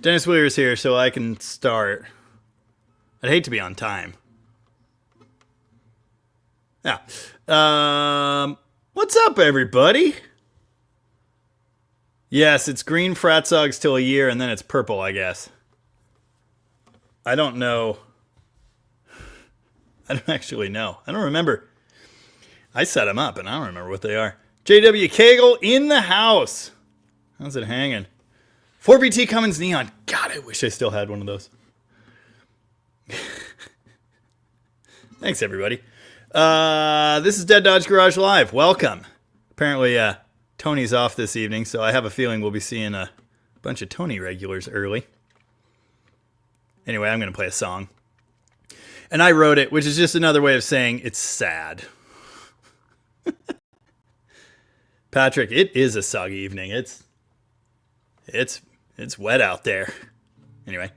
Dennis Wheeler's here, so I can start. I'd hate to be on time. Yeah. What's up, everybody? Yes, it's green frat sogs till a year, and then it's purple, I guess. I don't know. I don't actually know. I don't remember. I set them up, and I don't remember what they are. JW Cagle in the house. How's it hanging? 4BT Cummins Neon. God, I wish I still had one of those. Thanks, everybody. This is Dead Dodge Garage Live. Welcome. Apparently, Tony's off this evening, so I have a feeling we'll be seeing a bunch of Tony regulars early. Anyway, I'm going to play a song. And I wrote it, which is just another way of saying it's sad. Patrick, it is a soggy evening. It's wet out there. Anyway.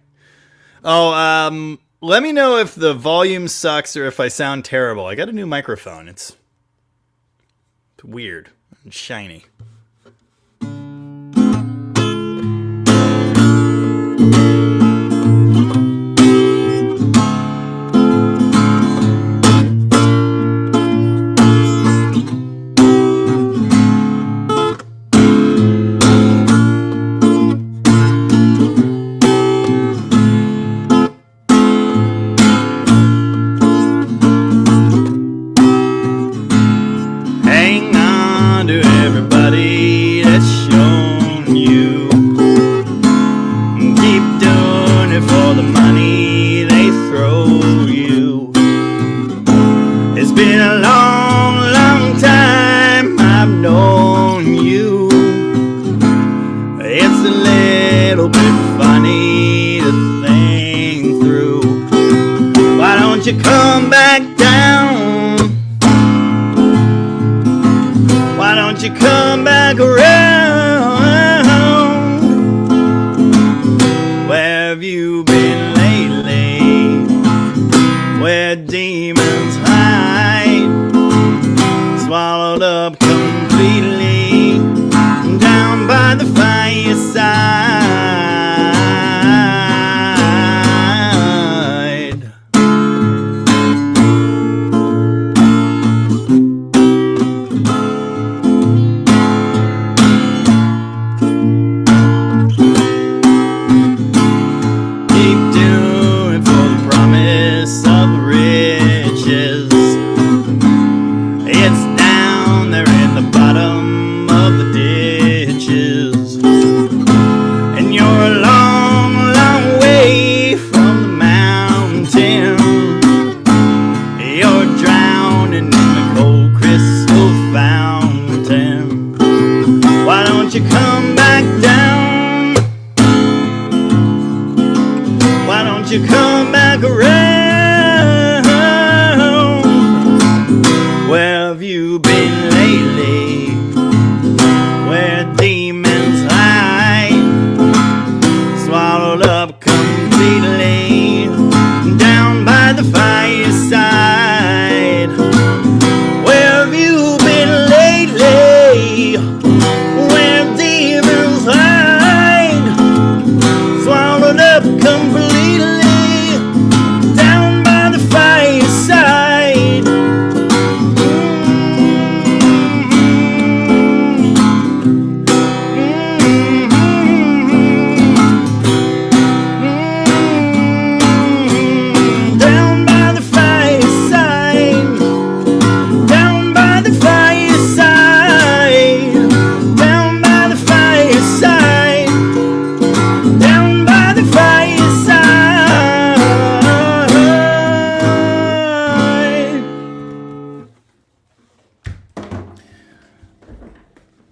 Oh, let me know if the volume sucks or if I sound terrible. I got a new microphone. It's weird and shiny.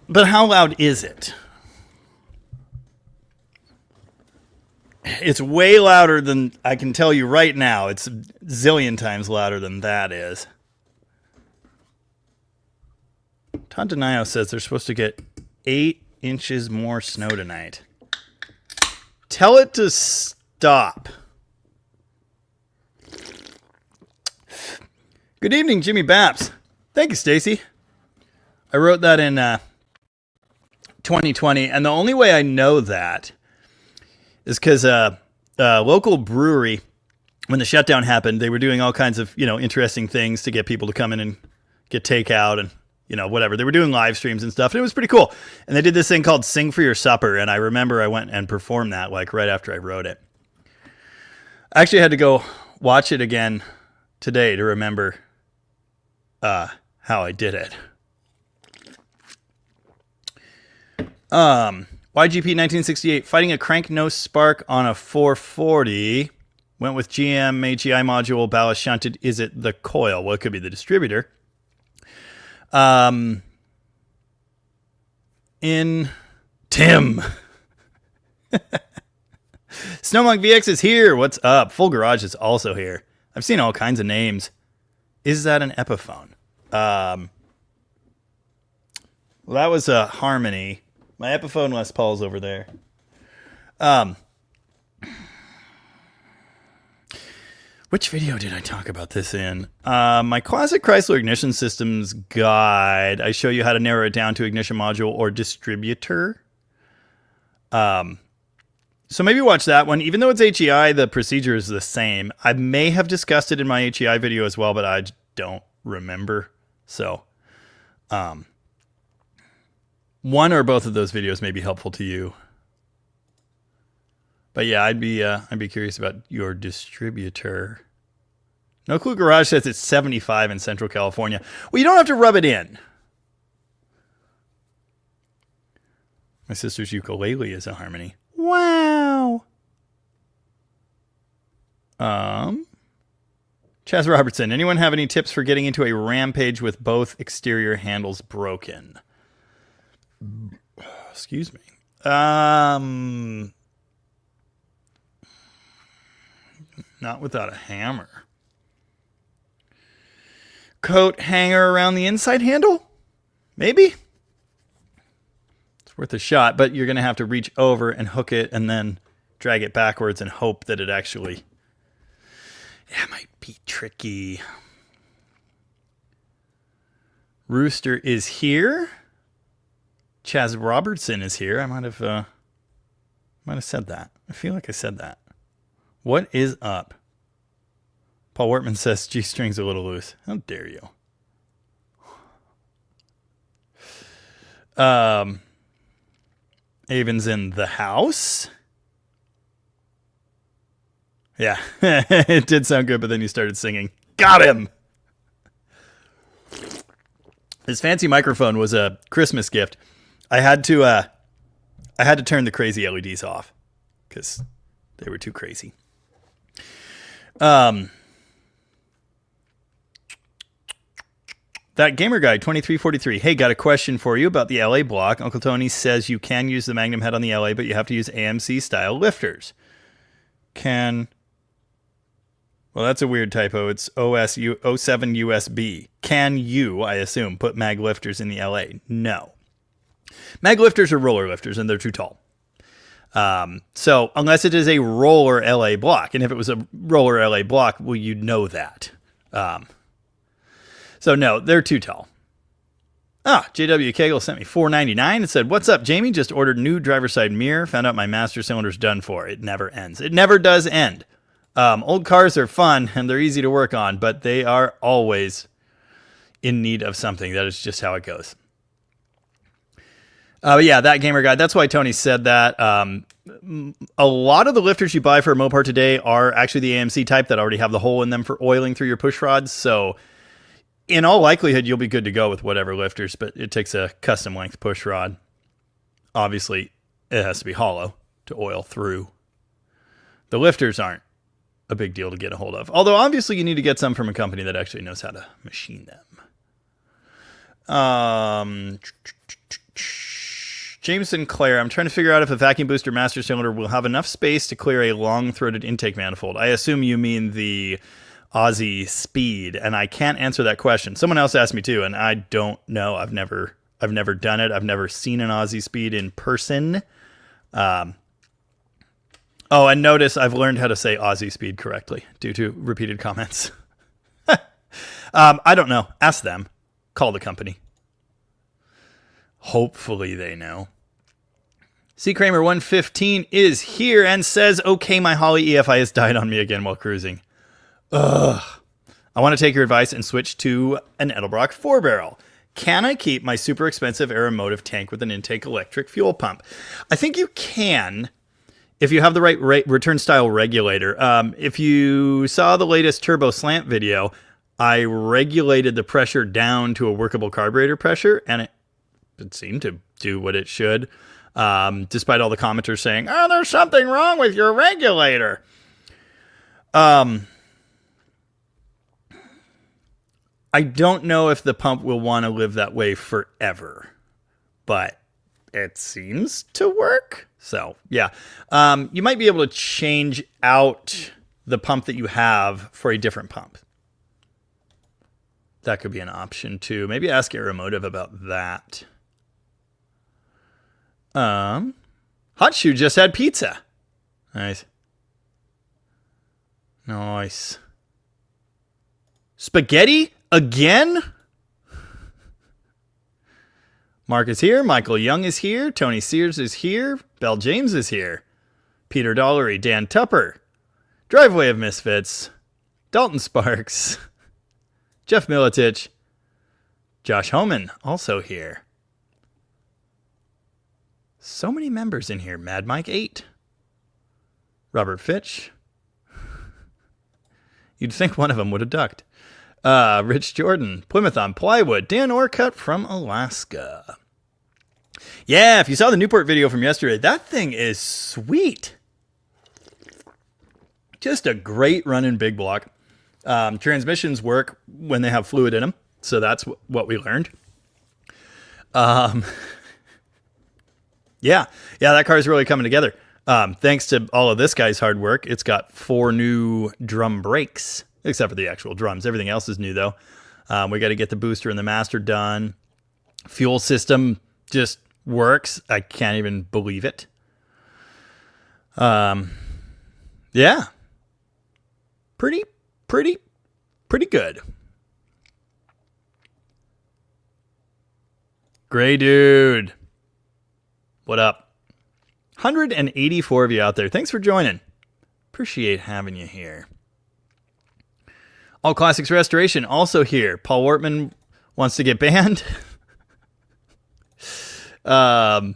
But how loud is it? It's way louder than I can tell you right now. It's a zillion times louder than that is. Todd Denayo says they're supposed to get 8 inches more snow tonight. Tell it to stop. Good evening, Jimmy Baps. Thank you, Stacy. I wrote that in 2020. And the only way I know that is because a local brewery, when the shutdown happened, they were doing all kinds of, interesting things to get people to come in and get takeout and, whatever. They were doing live streams and stuff. And it was pretty cool. And they did this thing called Sing for Your Supper. And I remember I went and performed that like right after I wrote it. I actually had to go watch it again today to remember how I did it. YGP 1968, fighting a crank no spark on a 440. Went with GM AGI module, ballast shunted. Is it the coil? Well, it could be the distributor. In Tim. Snowmonk VX is here. What's up? Full Garage is also here. I've seen all kinds of names. Is that an Epiphone? Well, that was a Harmony. My Epiphone Les Paul's over there. Which video did I talk about this in? My Classic Chrysler Ignition Systems guide. I show you how to narrow it down to ignition module or distributor. So maybe watch that one. Even though it's HEI, the procedure is the same. I may have discussed it in my HEI video as well, but I don't remember. So, one or both of those videos may be helpful to you. But yeah, I'd be curious about your distributor. No Clue Garage says it's 75 in Central California. Well, you don't have to rub it in. My sister's ukulele is a Harmony. Wow. Chaz Robertson, anyone have any tips for getting into a Rampage with both exterior handles broken? Excuse me. Not without a hammer. Coat hanger around the inside handle? Maybe. It's worth a shot, but you're going to have to reach over and hook it and then drag it backwards and hope that it actually... Yeah, it might be tricky. Rooster is here. Chaz Robertson is here. I might have said that. I feel like I said that. What is up? Paul Wortman says G-string's a little loose. How dare you? Avon's in the house. Yeah, it did sound good, but then you started singing. Got him! His fancy microphone was a Christmas gift. I had to turn the crazy LEDs off because they were too crazy. That gamer guy 2343. Hey, got a question for you about the LA block. Uncle Tony says you can use the Magnum head on the LA, but you have to use AMC style lifters. Well, that's a weird typo. It's 07 USB. Can you, I assume, put mag lifters in the LA? No. Mag lifters are roller lifters, and they're too tall. So unless it is a roller LA block, and if it was a roller LA block, well, you'd know that. So no, they're too tall. JW Kegel sent me $4.99 and said, "What's up, Jamie? Just ordered new driver's side mirror. Found out my master cylinder's done for. It never ends. It never does end. Old cars are fun and they're easy to work on, but they are always in need of something. That is just how it goes." Yeah, that gamer guy. That's why Tony said that. A lot of the lifters you buy for a Mopar today are actually the AMC type that already have the hole in them for oiling through your push rods. So in all likelihood, you'll be good to go with whatever lifters, but it takes a custom length push rod. Obviously, it has to be hollow to oil through. The lifters aren't a big deal to get a hold of. Although, obviously, you need to get some from a company that actually knows how to machine them. James Sinclair, I'm trying to figure out if a vacuum booster master cylinder will have enough space to clear a long-throated intake manifold. I assume you mean the Aussie Speed, and I can't answer that question. Someone else asked me too, and I don't know. I've never done it. I've never seen an Aussie Speed in person. And notice I've learned how to say Aussie Speed correctly due to repeated comments. I don't know. Ask them. Call the company. Hopefully they know. C. Kramer 115 is here and says, okay, my Holly EFI has died on me again while cruising. Ugh. I want to take your advice and switch to an Edelbrock 4-barrel. Can I keep my super expensive Aeromotive tank with an intake electric fuel pump? I think you can if you have the right return style regulator. If you saw the latest turbo slant video, I regulated the pressure down to a workable carburetor pressure, and it seemed to do what it should, despite all the commenters saying, oh, there's something wrong with your regulator. I don't know if the pump will want to live that way forever, but it seems to work. So, yeah. You might be able to change out the pump that you have for a different pump. That could be an option, too. Maybe ask Aeromotive about that. Hot Shoe just had pizza. Nice. Nice. Spaghetti? Again? Mark is here. Michael Young is here. Tony Sears is here. Bell James is here. Peter Dollery. Dan Tupper. Driveway of Misfits. Dalton Sparks. Jeff Militich. Josh Homan also here. So many members in here. Mad Mike 8. Robert Fitch. You'd think one of them would have ducked. Rich Jordan, Plymouth on Plywood, Dan Orcutt from Alaska. Yeah, if you saw the Newport video from yesterday, that thing is sweet. Just a great running big block. Transmissions work when they have fluid in them, so that's what we learned. Yeah, that car is really coming together. Thanks to all of this guy's hard work, it's got 4 new drum brakes. Except for the actual drums. Everything else is new, though. We got to get the booster and the master done. Fuel system just works. I can't even believe it. Yeah. Pretty good. Gray Dude. What up? 184 of you out there. Thanks for joining. Appreciate having you here. All Classics Restoration also here. Paul Wortman wants to get banned. Gary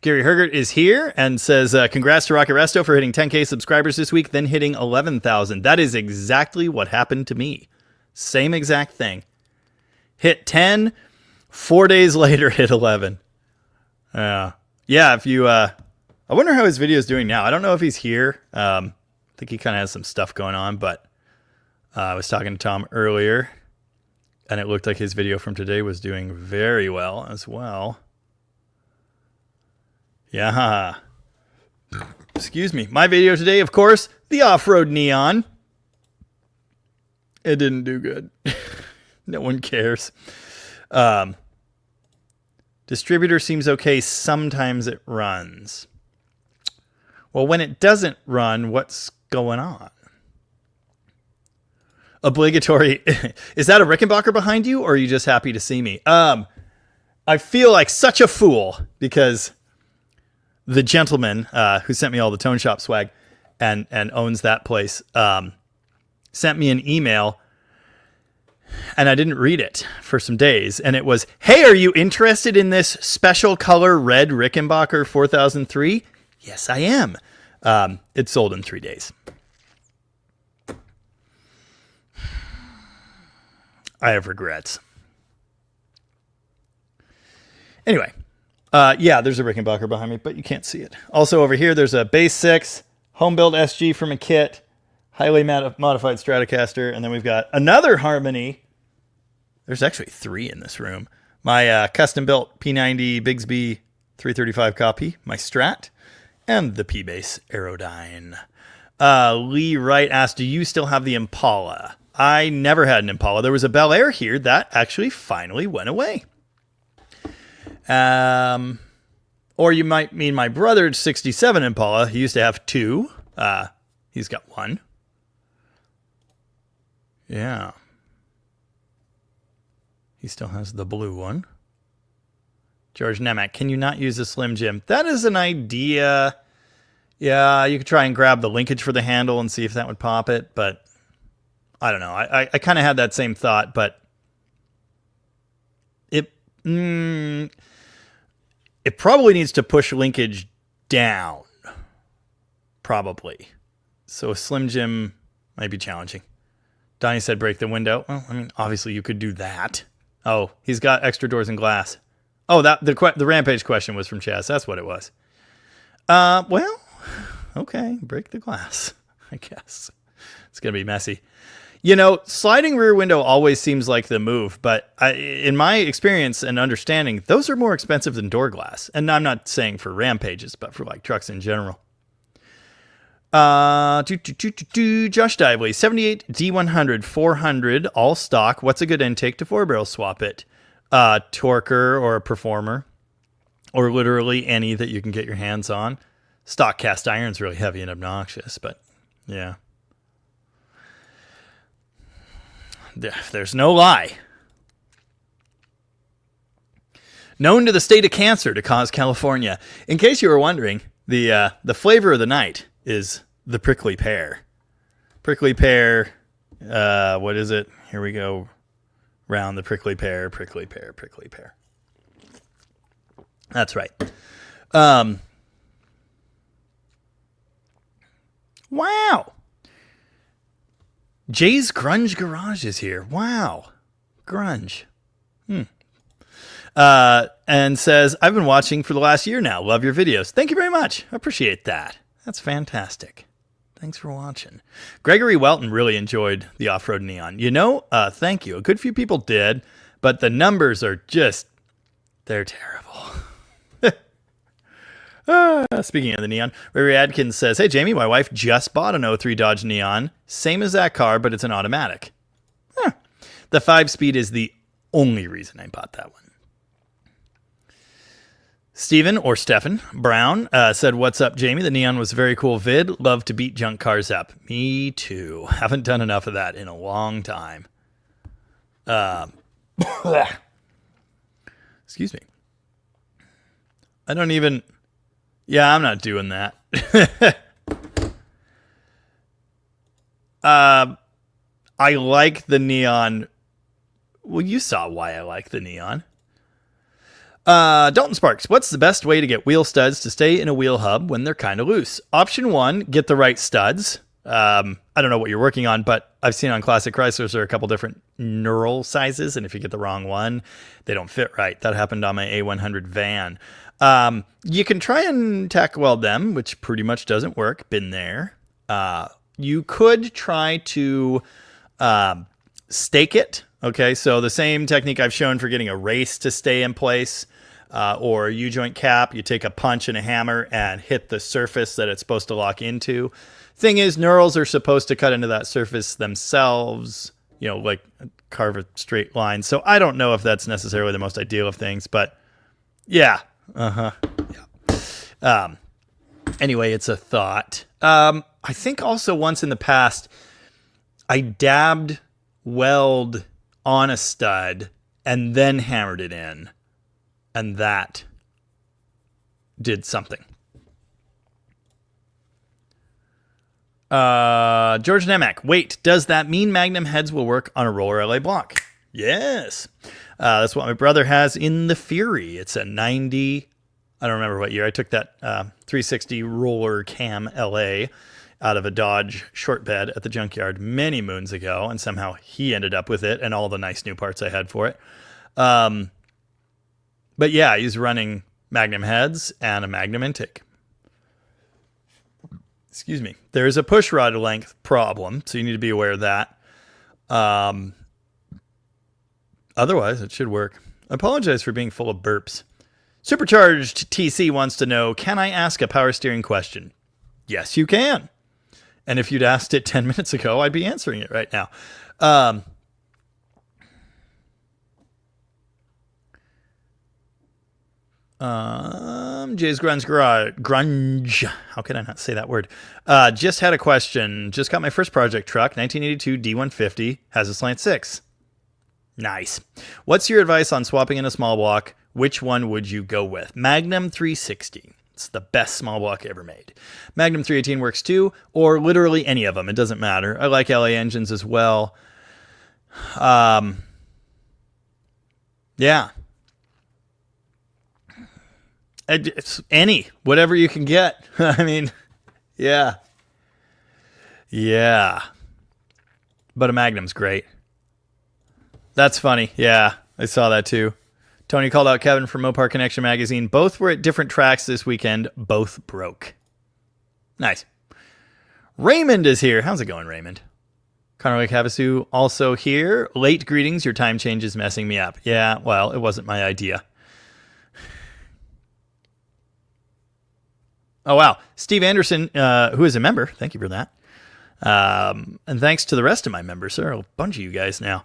Hergert is here and says, congrats to Rocket Resto for hitting 10K subscribers this week, then hitting 11,000. That is exactly what happened to me. Same exact thing. Hit 10, 4 days later hit 11. Yeah, if you... I wonder how his video is doing now. I don't know if he's here. I think he kind of has some stuff going on, but I was talking to Tom earlier, and it looked like his video from today was doing very well as well. Yeah. Excuse me. My video today, of course, the off-road neon. It didn't do good. No one cares. Distributor seems okay. Sometimes it runs. Well, when it doesn't run, what's going on? Obligatory. Is that a Rickenbacker behind you, or are you just happy to see me? I feel like such a fool because the gentleman who sent me all the Tone Shop swag and owns that place sent me an email, and I didn't read it for some days. And it was, hey, are you interested in this special color red Rickenbacker 4003? Yes, I am. It sold in 3 days. I have regrets. Anyway, yeah, there's a Rickenbacker behind me, but you can't see it. Also over here, there's a Base 6 home build SG from a kit, highly modified Stratocaster, and then we've got another Harmony. There's actually 3 in this room. My custom built P90 Bigsby 335 copy, my Strat, and the P-Base Aerodyne. Lee Wright asked, do you still have the Impala? I never had an Impala. There was a Bel Air here that actually finally went away. Or you might mean my brother's 67 Impala. He used to have 2. He's got 1. Yeah. He still has the blue one. George Nemec, can you not use a Slim Jim? That is an idea. Yeah, you could try and grab the linkage for the handle and see if that would pop it, but I don't know. I kind of had that same thought, but it probably needs to push linkage down. Probably. So a Slim Jim might be challenging. Donnie said break the window. Well, I mean, obviously you could do that. Oh, he's got extra doors and glass. Oh, the Rampage question was from Chaz. That's what it was. Well, okay, break the glass, I guess. It's going to be messy. You know, sliding rear window always seems like the move, but in my experience and understanding, those are more expensive than door glass. And I'm not saying for Rampages, but for like trucks in general. Josh Dively, 78 D100, 400, all stock. What's a good intake to 4-barrel swap it? Torquer or a Performer, or literally any that you can get your hands on. Stock cast iron's really heavy and obnoxious, but yeah. There's no lie. Known to the state of cancer to cause California. In case you were wondering, the flavor of the night is the prickly pear. Prickly pear, what is it? Here we go. Round the prickly pear, prickly pear, prickly pear. That's right. Wow. Jay's Grunge Garage is here. Wow. Grunge. And says, I've been watching for the last year now. Love your videos. Thank you very much. I appreciate that. That's fantastic. Thanks for watching. Gregory Welton really enjoyed the Off-Road Neon. You know, thank you. A good few people did, but the numbers are just, they're terrible. Speaking of the Neon, Ray Adkins says, hey, Jamie, my wife just bought an 03 Dodge Neon. Same as that car, but it's an automatic. The 5-speed is the only reason I bought that one. Stephen Brown said, what's up, Jamie? The Neon was a very cool vid. Love to beat junk cars up. Me too. Haven't done enough of that in a long time. Excuse me. I'm not doing that. I like the Neon. Well, you saw why I like the Neon. Dalton Sparks, what's the best way to get wheel studs to stay in a wheel hub when they're kind of loose? Option 1, get the right studs. I don't know what you're working on, but I've seen on Classic Chryslers there are a couple different knurl sizes, and if you get the wrong one, they don't fit right. That happened on my A100 van. You can try and tack weld them, which pretty much doesn't work. Been there. You could try to stake it. Okay, so the same technique I've shown for getting a race to stay in place, or a U-joint cap, you take a punch and a hammer and hit the surface that it's supposed to lock into. Thing is, knurls are supposed to cut into that surface themselves, you know, like carve a straight line. So I don't know if that's necessarily the most ideal of things, but yeah. Yeah. Anyway, it's a thought. I think also once in the past, I dabbed weld on a stud and then hammered it in, and that did something. George Nemec, wait, does that mean Magnum heads will work on a roller LA block? Yes. That's what my brother has in the Fury. It's a 90, I don't remember what year. I took that 360 roller cam LA out of a Dodge short bed at the junkyard many moons ago, and somehow he ended up with it and all the nice new parts I had for it. But yeah, he's running Magnum heads and a Magnum intake. Excuse me. There's a push rod length problem, so you need to be aware of that. Otherwise, it should work. I apologize for being full of burps. Supercharged TC wants to know, can I ask a power steering question? Yes, you can. And if you'd asked it 10 minutes ago, I'd be answering it right now. Jay's Grunge. How can I not say that word? Just had a question. Just got my first project truck, 1982 D150, has a slant 6. Nice. What's your advice on swapping in a small block? Which one would you go with? Magnum 360. It's the best small block ever made. Magnum 318 works too, or literally any of them. It doesn't matter. I like LA engines as well. Yeah. It's whatever you can get. I mean, yeah. Yeah. But a Magnum's great. That's funny. Yeah, I saw that too. Tony called out Kevin from Mopar Connection magazine. Both were at different tracks this weekend. Both broke. Nice. Raymond is here. How's it going, Raymond? Connor Lake Havasu also here. Late greetings. Your time change is messing me up. Yeah, well, it wasn't my idea. Oh, wow. Steve Anderson, who is a member. Thank you for that. And thanks to the rest of my members, there are a bunch of you guys now,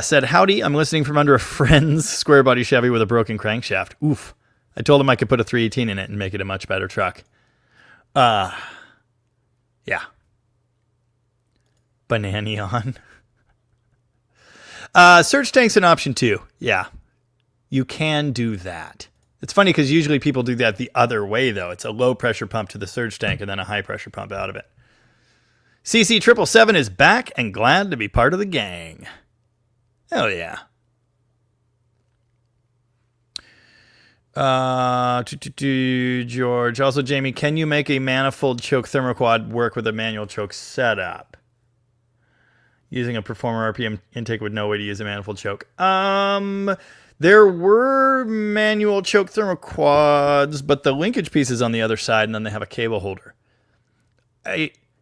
said, howdy, I'm listening from under a friend's square body Chevy with a broken crankshaft. Oof. I told him I could put a 318 in it and make it a much better truck. Yeah. Bananion. Surge tank's an option too. Yeah. You can do that. It's funny because usually people do that the other way, though. It's a low pressure pump to the surge tank and then a high pressure pump out of it. CC777 is back and glad to be part of the gang. Hell yeah. George. Also, Jamie, can you make a manifold choke thermoquad work with a manual choke setup? Using a Performer RPM intake with no way to use a manifold choke. There were manual choke thermoquads, but the linkage piece is on the other side, and then they have a cable holder.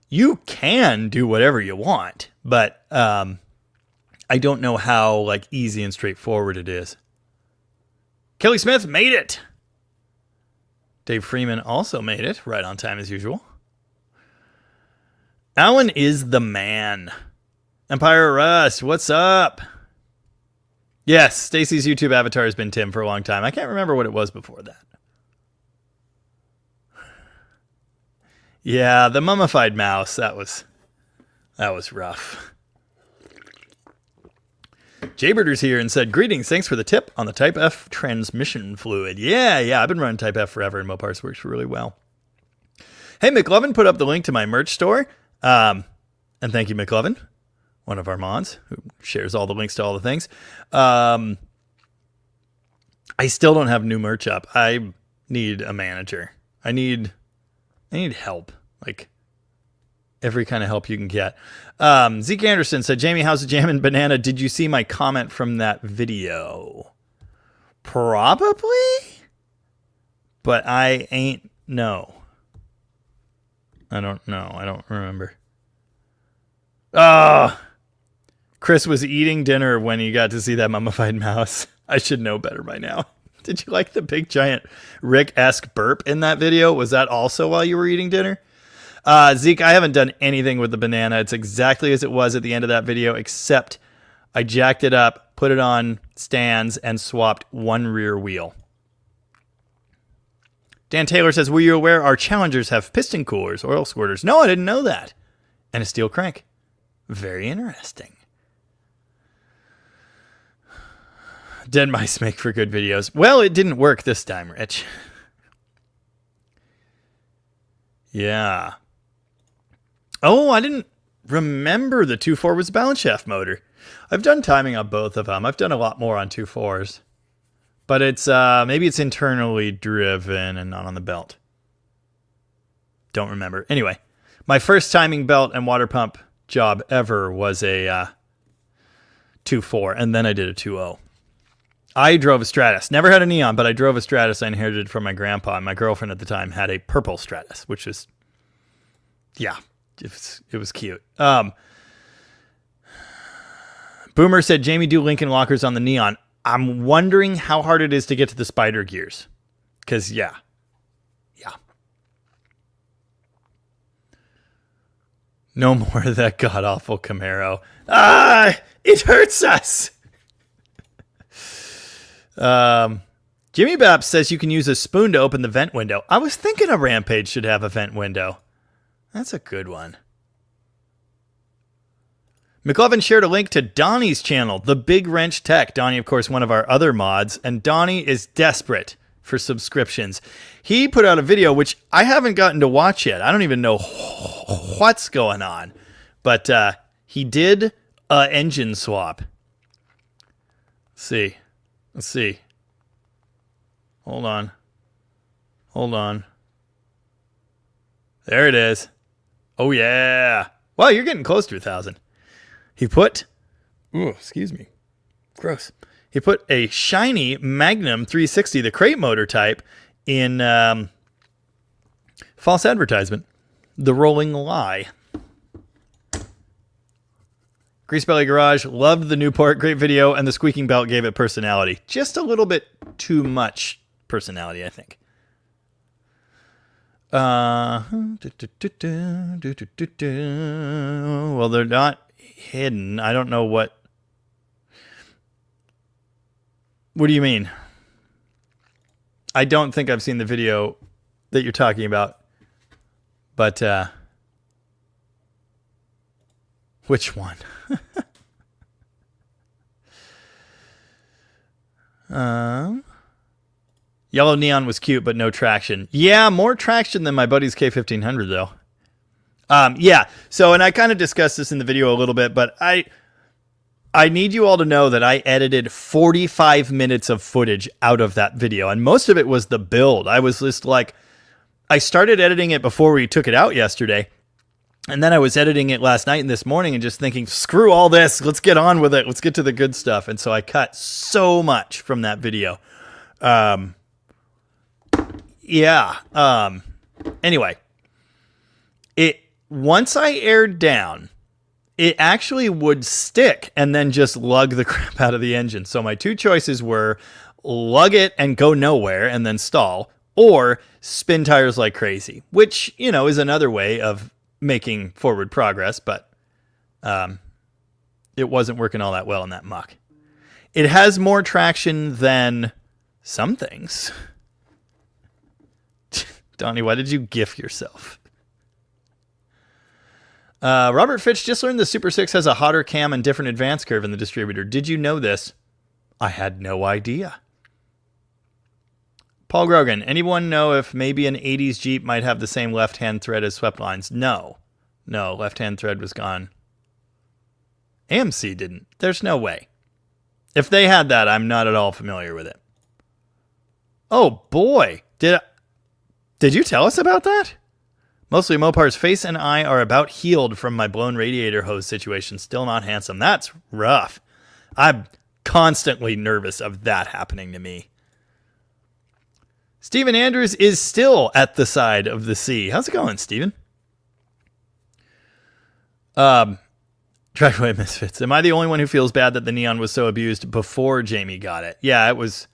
You can do whatever you want, but I don't know how easy and straightforward it is. Kelly Smith made it. Dave Freeman also made it, right on time as usual. Alan is the man. Empire Rust, what's up? Yes, Stacy's YouTube avatar has been Tim for a long time. I can't remember what it was before that. Yeah, the mummified mouse, that was rough. Jaybirder's here and said, greetings, thanks for the tip on the Type F transmission fluid. Yeah, I've been running Type F forever and Mopars works really well. Hey, McLovin put up the link to my merch store. And thank you, McLovin, one of our mods who shares all the links to all the things. I still don't have new merch up. I need a manager. I need help. Every kind of help you can get. Zeke Anderson said, Jamie, how's the jam and banana? Did you see my comment from that video? Probably. But I ain't know. I don't know. I don't remember. Chris was eating dinner when he got to see that mummified mouse. I should know better by now. Did you like the big giant Rick-esque burp in that video? Was that also while you were eating dinner? Zeke, I haven't done anything with the banana. It's exactly as it was at the end of that video, except I jacked it up, put it on stands, and swapped one rear wheel. Dan Taylor says, were you aware our Challengers have piston coolers, oil squirters? No, I didn't know that. And a steel crank. Very interesting. Dead mice make for good videos. Well, it didn't work this time, Rich. Yeah. Oh, I didn't remember the 2.4 was a balance shaft motor. I've done timing on both of them. I've done a lot more on 2.4s. But it's maybe it's internally driven and not on the belt. Don't remember. Anyway, my first timing belt and water pump job ever was a 2.4, and then I did a 2.0. I drove a Stratus. Never had a Neon, but I drove a Stratus I inherited from my grandpa. And my girlfriend at the time had a purple Stratus, which was, yeah, it was cute. Boomer said, Jamie, do Lincoln lockers on the Neon. I'm wondering how hard it is to get to the spider gears. Because, yeah. No more of that god-awful Camaro. It hurts us. Jimmy Bapp says you can use a spoon to open the vent window. I was thinking a Rampage should have a vent window. That's a good one. McLovin shared a link to Donnie's channel, The Big Wrench Tech. Donnie, of course, one of our other mods, and Donnie is desperate for subscriptions. He put out a video, which I haven't gotten to watch yet. I don't even know what's going on, but he did an engine swap. Let's see. Hold on. There it is. Oh, yeah. Wow, you're getting close to 1,000. He put, excuse me, gross. He put a shiny Magnum 360, the crate motor type, in false advertisement. The rolling lie. Greasebelly Garage loved the Newport, great video, and the squeaking belt gave it personality. Just a little bit too much personality, I think. Well, they're not hidden. I don't know what. What do you mean? I don't think I've seen the video that you're talking about. But which one? Yellow neon was cute, but no traction. Yeah, more traction than my buddy's K1500 though. Yeah. So, and I kind of discussed this in the video a little bit, but I need you all to know that I edited 45 minutes of footage out of that video, and most of it was the build. I was just like, I started editing it before we took it out yesterday, and then I was editing it last night and this morning and just thinking, screw all this, let's get on with it, let's get to the good stuff. And so I cut so much from that video. Anyway, once I aired down, it actually would stick and then just lug the crap out of the engine. So my two choices were lug it and go nowhere and then stall, or spin tires like crazy, which, you know, is another way of making forward progress, but it wasn't working all that well in that muck. It has more traction than some things. Donnie, why did you gif yourself? Robert Fitch just learned the Super 6 has a hotter cam and different advance curve in the distributor. Did you know this? I had no idea. Paul Grogan, anyone know if maybe an 80s Jeep might have the same left-hand thread as swept lines? No, left-hand thread was gone. AMC didn't. There's no way. If they had that, I'm not at all familiar with it. Oh boy, did you tell us about that? Mostly Mopar's face and I are about healed from my blown radiator hose situation. Still not handsome. That's rough. I'm constantly nervous of that happening to me. Stephen Andrews is still at the side of the sea. How's it going, Stephen? Driveway Misfits. Am I the only one who feels bad that the neon was so abused before Jamie got it? Yeah, it was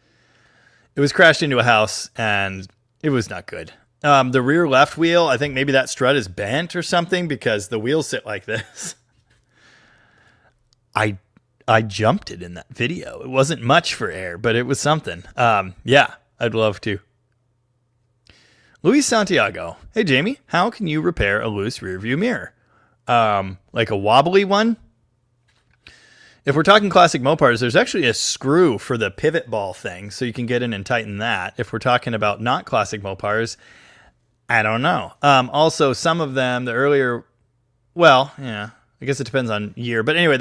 crashed into a house and it was not good. The rear left wheel, I think maybe that strut is bent or something because the wheels sit like this. I jumped it in that video. It wasn't much for air, but it was something. Yeah, I'd love to. Luis Santiago. Hey, Jamie, how can you repair a loose rear view mirror? Like a wobbly one? If we're talking classic Mopars, there's actually a screw for the pivot ball thing, so you can get in and tighten that. If we're talking about not classic Mopars, I don't know. Also, some of them, the earlier, well, yeah, I guess it depends on year. But anyway,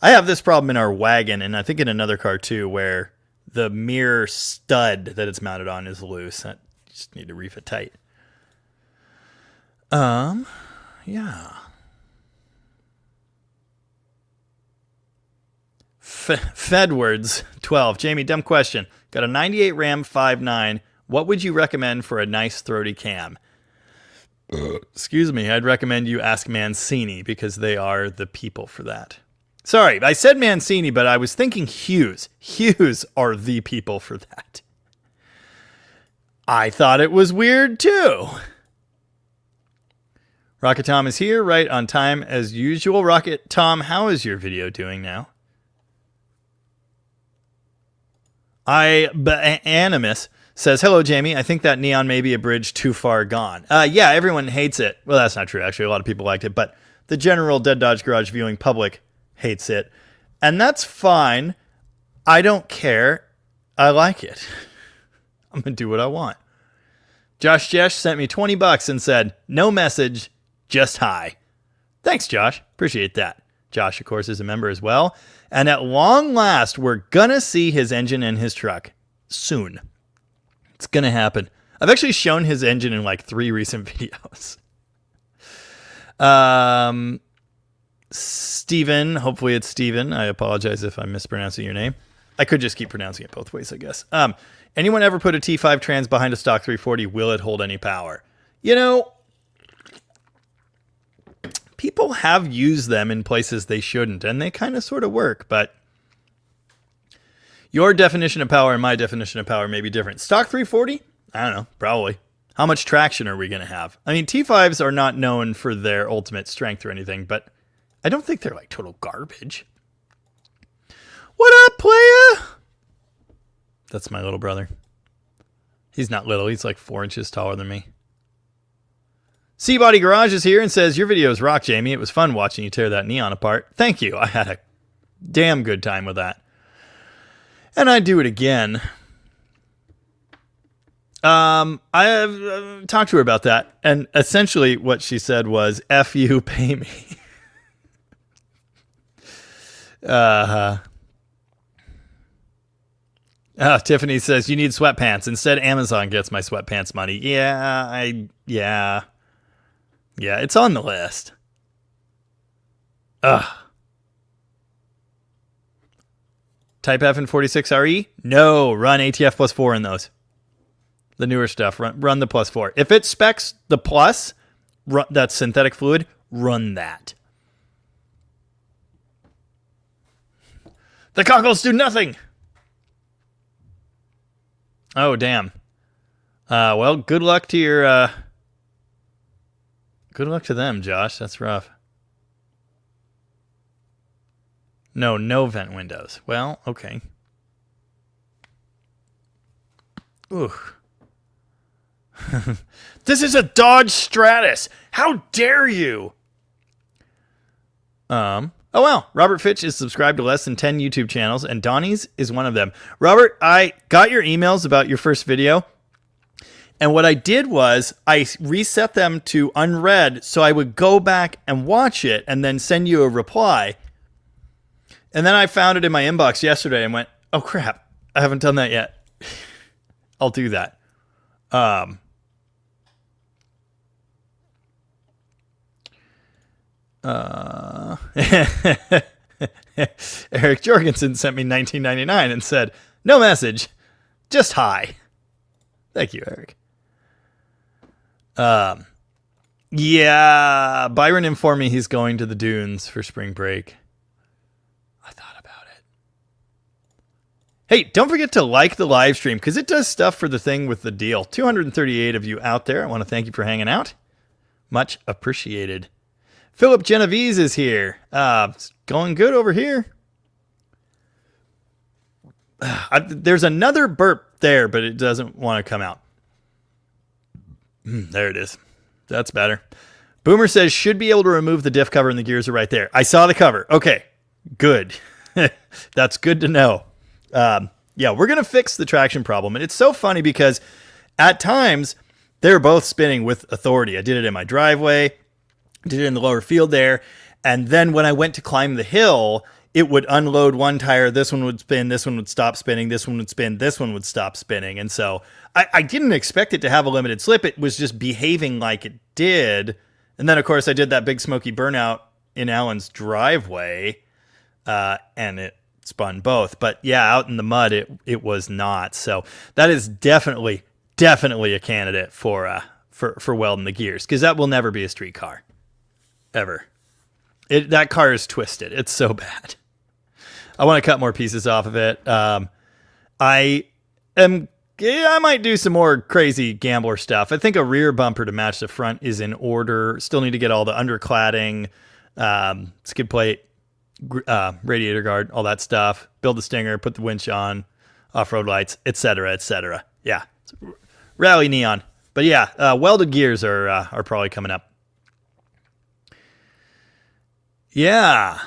I have this problem in our wagon, and I think in another car too, where the mirror stud that it's mounted on is loose. I just need to reef it tight. Yeah. Fedwards 12. Jamie, dumb question. Got a 98 Ram 5.9. What would you recommend for a nice throaty cam? Excuse me. I'd recommend you ask Mancini because they are the people for that. Sorry, I said Mancini, but I was thinking Hughes. Hughes are the people for that. I thought it was weird too. Rocket Tom is here, right on time as usual. Rocket Tom, how is your video doing now? Animus says, hello, Jamie. I think that neon may be a bridge too far gone. Yeah, everyone hates it. Well, that's not true. Actually, a lot of people liked it. But the general Dead Dodge Garage viewing public hates it. And that's fine. I don't care. I like it. I'm going to do what I want. Josh Jesh sent me $20 and said, no message, just hi. Thanks, Josh. Appreciate that. Josh, of course, is a member as well. And at long last, we're going to see his engine in his truck soon. It's going to happen. I've actually shown his engine in like 3 recent videos. Steven, hopefully it's Steven. I apologize if I'm mispronouncing your name. I could just keep pronouncing it both ways, I guess. Anyone ever put a T5 trans behind a stock 340? Will it hold any power? You know, people have used them in places they shouldn't, and they kind of sort of work, but your definition of power and my definition of power may be different. Stock 340? I don't know, probably. How much traction are we going to have? I mean, T5s are not known for their ultimate strength or anything, but I don't think they're like total garbage. What up, playa? That's my little brother. He's not little. He's like 4 inches taller than me. Seabody Garage is here and says, your videos rock, Jamie. It was fun watching you tear that neon apart. Thank you. I had a damn good time with that. And I'd do it again. I have talked to her about that. And essentially what she said was, F you, pay me. Tiffany says, you need sweatpants. Instead, Amazon gets my sweatpants money. Yeah, it's on the list. Type F and 46RE? No, run ATF plus 4 in those. The newer stuff, run the plus 4. If it specs the plus, that's synthetic fluid, run that. The cockles do nothing. Oh, damn. Well, good luck to your, good luck to them, Josh. That's rough. No vent windows. Well, okay. Ooh. This is a Dodge Stratus. How dare you? Oh, well. Robert Fitch is subscribed to less than 10 YouTube channels, and Donnie's is one of them. Robert, I got your emails about your first video, and what I did was I reset them to unread so I would go back and watch it and then send you a reply. And then I found it in my inbox yesterday and went, oh, crap. I haven't done that yet. I'll do that. Eric Jorgensen sent me $19.99 and said, no message, just hi. Thank you, Eric. Yeah, Byron informed me he's going to the dunes for spring break. I thought about it. Hey, don't forget to like the live stream because it does stuff for the thing with the deal. 238 of you out there. I want to thank you for hanging out. Much appreciated. Philip Genovese is here. It's going good over here. There's another burp there, but it doesn't want to come out. There it is. That's better. Boomer says, should be able to remove the diff cover and the gears are right there. I saw the cover. Okay, good. That's good to know. Yeah, we're going to fix the traction problem. And it's so funny because at times they're both spinning with authority. I did it in my driveway. Did it in the lower field there. And then when I went to climb the hill, it would unload one tire. This one would spin. This one would stop spinning. This one would spin. This one would stop spinning. And so I didn't expect it to have a limited slip. It was just behaving like it did. And then, of course, I did that big smoky burnout in Alan's driveway. And it spun both. But yeah, out in the mud, it was not. So that is definitely a candidate for welding the gears. Because that will never be a street car. Ever. That car is twisted. It's so bad. I want to cut more pieces off of it. I might do some more crazy gambler stuff. I think a rear bumper to match the front is in order. Still need to get all the undercladding, skid plate, radiator guard, all that stuff. Build the Stinger, put the winch on, off-road lights, etc., etc. Yeah. Rally neon. But yeah, welded gears are probably coming up. Yeah.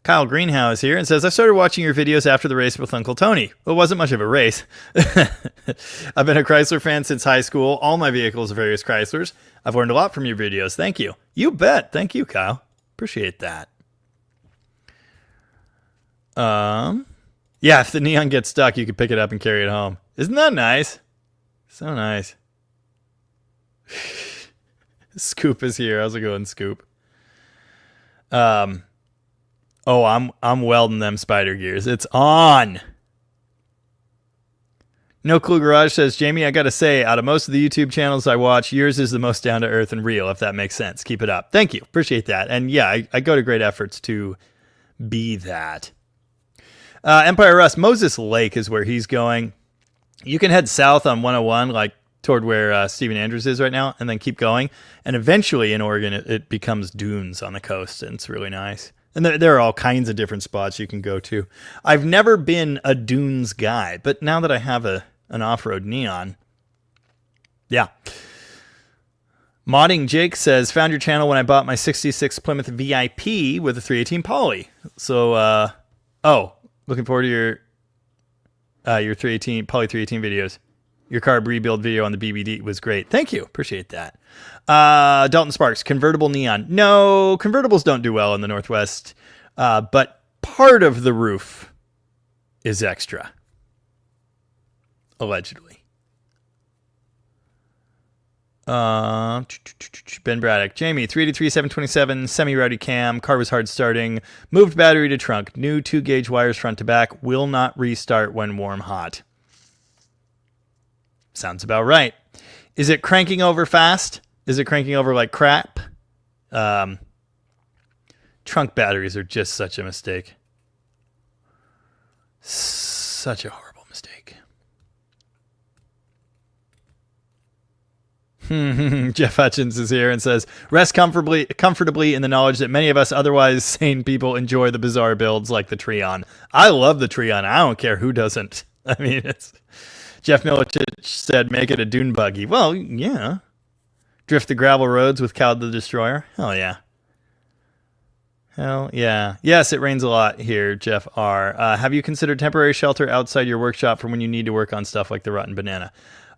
Kyle Greenhouse here and says, I started watching your videos after the race with Uncle Tony. Well, it wasn't much of a race. I've been a Chrysler fan since high school. All my vehicles are various Chryslers. I've learned a lot from your videos. Thank you. You bet. Thank you, Kyle. Appreciate that. Yeah, if the neon gets stuck, you can pick it up and carry it home. Isn't that nice? So nice. Scoop is here. How's it going, Scoop? Oh, I'm welding them spider gears. It's on. No Clue Garage says, Jamie, I gotta say, out of most of the YouTube channels I watch, yours is the most down to earth and real, if that makes sense. Keep it up. Thank you. Appreciate that. And yeah, I go to great efforts to be that. Empire Rust, Moses Lake is where he's going. You can head south on 101, like toward where Stephen Andrews is right now, and then keep going. And eventually in Oregon, it becomes dunes on the coast, and it's really nice. And there are all kinds of different spots you can go to. I've never been a dunes guy, but now that I have an off-road neon, yeah. Modding Jake says, found your channel when I bought my 66 Plymouth VIP with a 318 Poly. So, looking forward to your 318 Poly 318 videos. Your carb rebuild video on the BBD was great. Thank you. Appreciate that. Dalton Sparks, convertible neon. No, convertibles don't do well in the Northwest, but part of the roof is extra. Allegedly. Ben Braddock. Jamie, 383, 727, semi-rowdy cam. Car was hard starting. Moved battery to trunk. New 2-gauge wires front to back. Will not restart when warm hot. Sounds about right. Is it cranking over fast? Is it cranking over like crap? Trunk batteries are just such a mistake. Such a horrible mistake. Jeff Hutchins is here and says, rest comfortably in the knowledge that many of us otherwise sane people enjoy the bizarre builds like the Treon. I love the Treon. I don't care who doesn't. I mean, it's... Jeff Milicic said, make it a dune buggy. Well, yeah. Drift the gravel roads with Cloud the Destroyer. Hell yeah. Hell yeah. Yes, it rains a lot here, Jeff R. Have you considered temporary shelter outside your workshop for when you need to work on stuff like the rotten banana?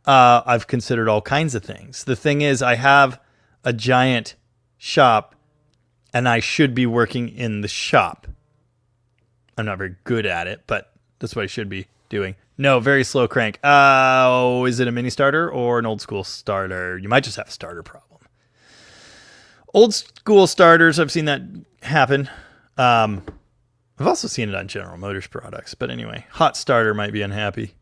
I've considered all kinds of things. The thing is, I have a giant shop, and I should be working in the shop. I'm not very good at it, but that's what I should be doing. No, very slow crank. Is it a mini starter or an old school starter? You might just have a starter problem. Old school starters, I've seen that happen. I've also seen it on General Motors products. But anyway, hot starter might be unhappy.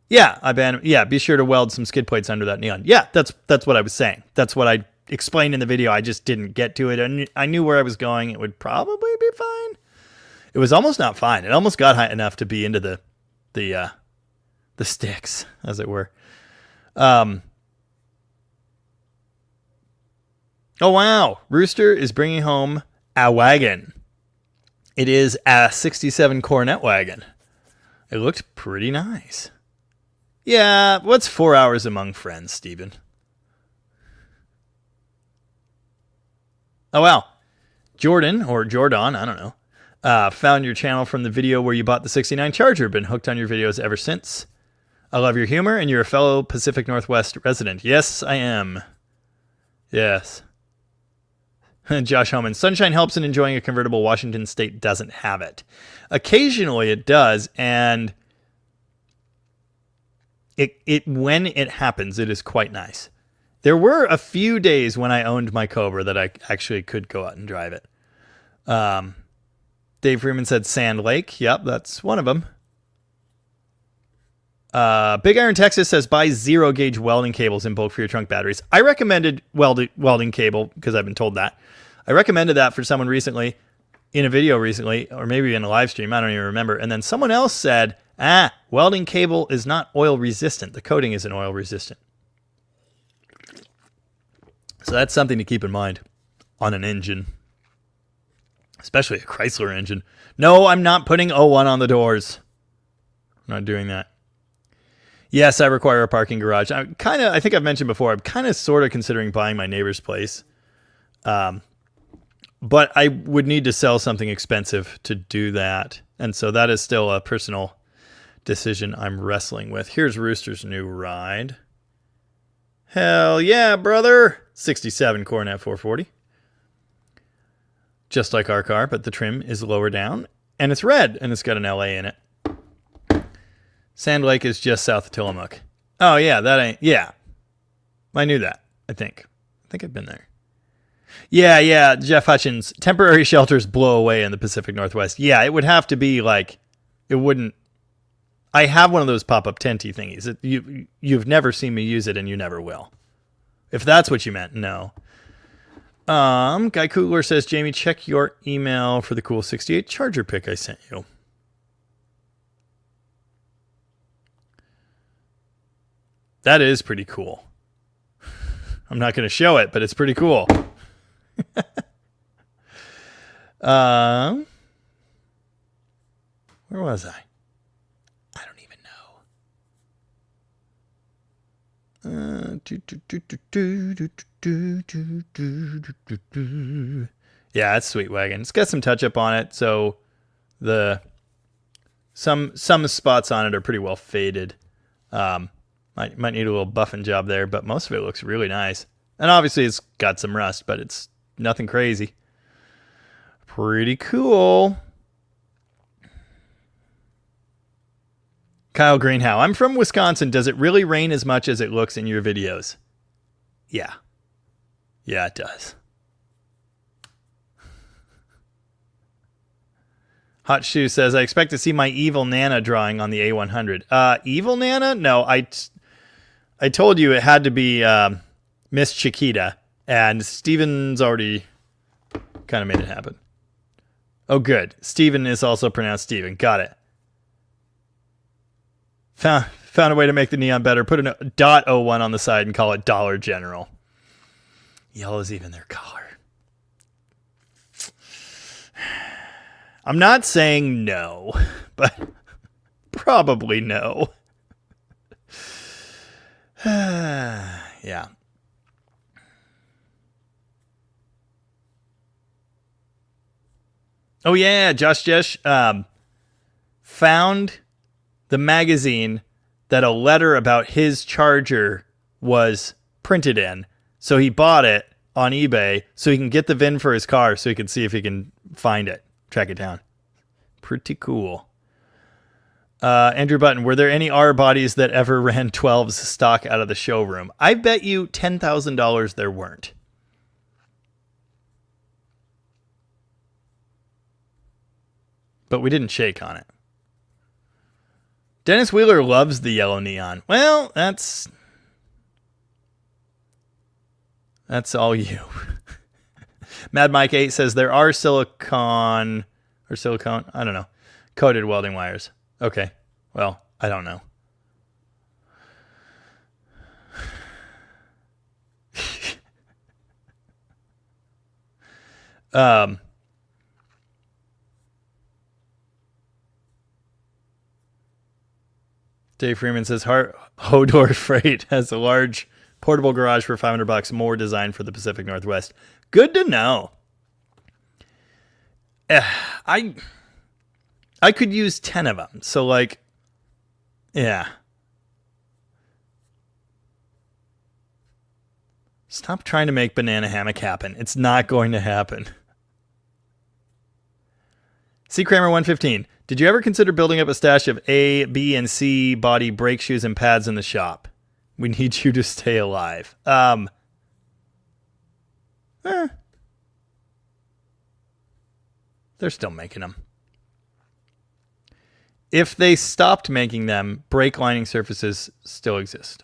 Yeah, be sure to weld some skid plates under that neon. Yeah, that's what I was saying. That's what I explained in the video. I just didn't get to it. I knew where I was going. It would probably be fine. It was almost not fine. It almost got high enough to be into the sticks, as it were. Oh, wow. Rooster is bringing home a wagon. It is a 67 Coronet wagon. It looked pretty nice. Yeah, what's 4 hours among friends, Steven? Oh, wow. Jordan, or Jordan, I don't know. Found your channel from the video where you bought the 69 Charger. Been hooked on your videos ever since. I love your humor, and you're a fellow Pacific Northwest resident. Yes, I am. Yes. Josh Homan. Sunshine helps in enjoying a convertible. Washington State doesn't have it. Occasionally it does, and it when it happens, it is quite nice. There were a few days when I owned my Cobra that I actually could go out and drive it. Dave Freeman said Sand Lake. Yep, that's one of them. Big Iron Texas says buy 0-gauge welding cables in bulk for your trunk batteries. I recommended welding cable because I've been told that. I recommended that for someone recently, in a video recently, or maybe in a live stream. I don't even remember. And then someone else said, welding cable is not oil resistant. The coating isn't oil resistant. So that's something to keep in mind on an engine, especially a Chrysler engine. No, I'm not putting O1 on the doors. I'm not doing that. Yes, I require a parking garage. I think I've mentioned before, I'm kind of sort of considering buying my neighbor's place. But I would need to sell something expensive to do that. And so that is still a personal decision I'm wrestling with. Here's Rooster's new ride. Hell yeah, brother. 67 Coronet 440. Just like our car, but the trim is lower down. And it's red, and it's got an LA in it. Sand Lake is just south of Tillamook. Oh, yeah, that ain't... Yeah. I knew that, I think. I think I've been there. Yeah, Jeff Hutchins. Temporary shelters blow away in the Pacific Northwest. Yeah, it would have to be like... It wouldn't... I have one of those pop-up tenty thingies. You've never seen me use it, and you never will. If that's what you meant, no. Guy Kugler says, Jamie, check your email for the cool 68 Charger pic I sent you. That is pretty cool. I'm not going to show it, but it's pretty cool. Where was I? I don't even know. Yeah, it's Sweet Wagon. It's got some touch up on it, so some spots on it are pretty well faded. Might need a little buffing job there, but most of it looks really nice. And obviously it's got some rust, but it's nothing crazy. Pretty cool. Kyle Greenhow, I'm from Wisconsin. Does it really rain as much as it looks in your videos? Yeah. Yeah, it does. Hot Shoe says, I expect to see my Evil Nana drawing on the A100. Evil Nana? No, I told you it had to be Miss Chiquita, and Steven's already kind of made it happen. Oh, good. Steven is also pronounced Steven. Got it. Found a way to make the neon better. Put a .01 on the side and call it Dollar General. Yellow's even their color. I'm not saying no, but probably no. Yeah. Oh, yeah. Josh found the magazine that a letter about his Charger was printed in. So he bought it on eBay so he can get the VIN for his car so he can see if he can find it, track it down. Pretty cool. Andrew Button, were there any R bodies that ever ran 12s stock out of the showroom? I bet you $10,000 there weren't. But we didn't shake on it. Dennis Wheeler loves the yellow neon. Well, that's all you. Mad Mike 8 says there are silicone, I don't know, coated welding wires. Okay. Well, I don't know. Dave Freeman says Hodor Freight has a large portable garage for $500, more designed for the Pacific Northwest. Good to know. I could use 10 of them. So like, yeah. Stop trying to make Banana Hammock happen. It's not going to happen. C. Kramer 115. Did you ever consider building up a stash of A, B, and C body brake shoes and pads in the shop? We need you to stay alive. They're still making them. If they stopped making them, brake lining surfaces still exist.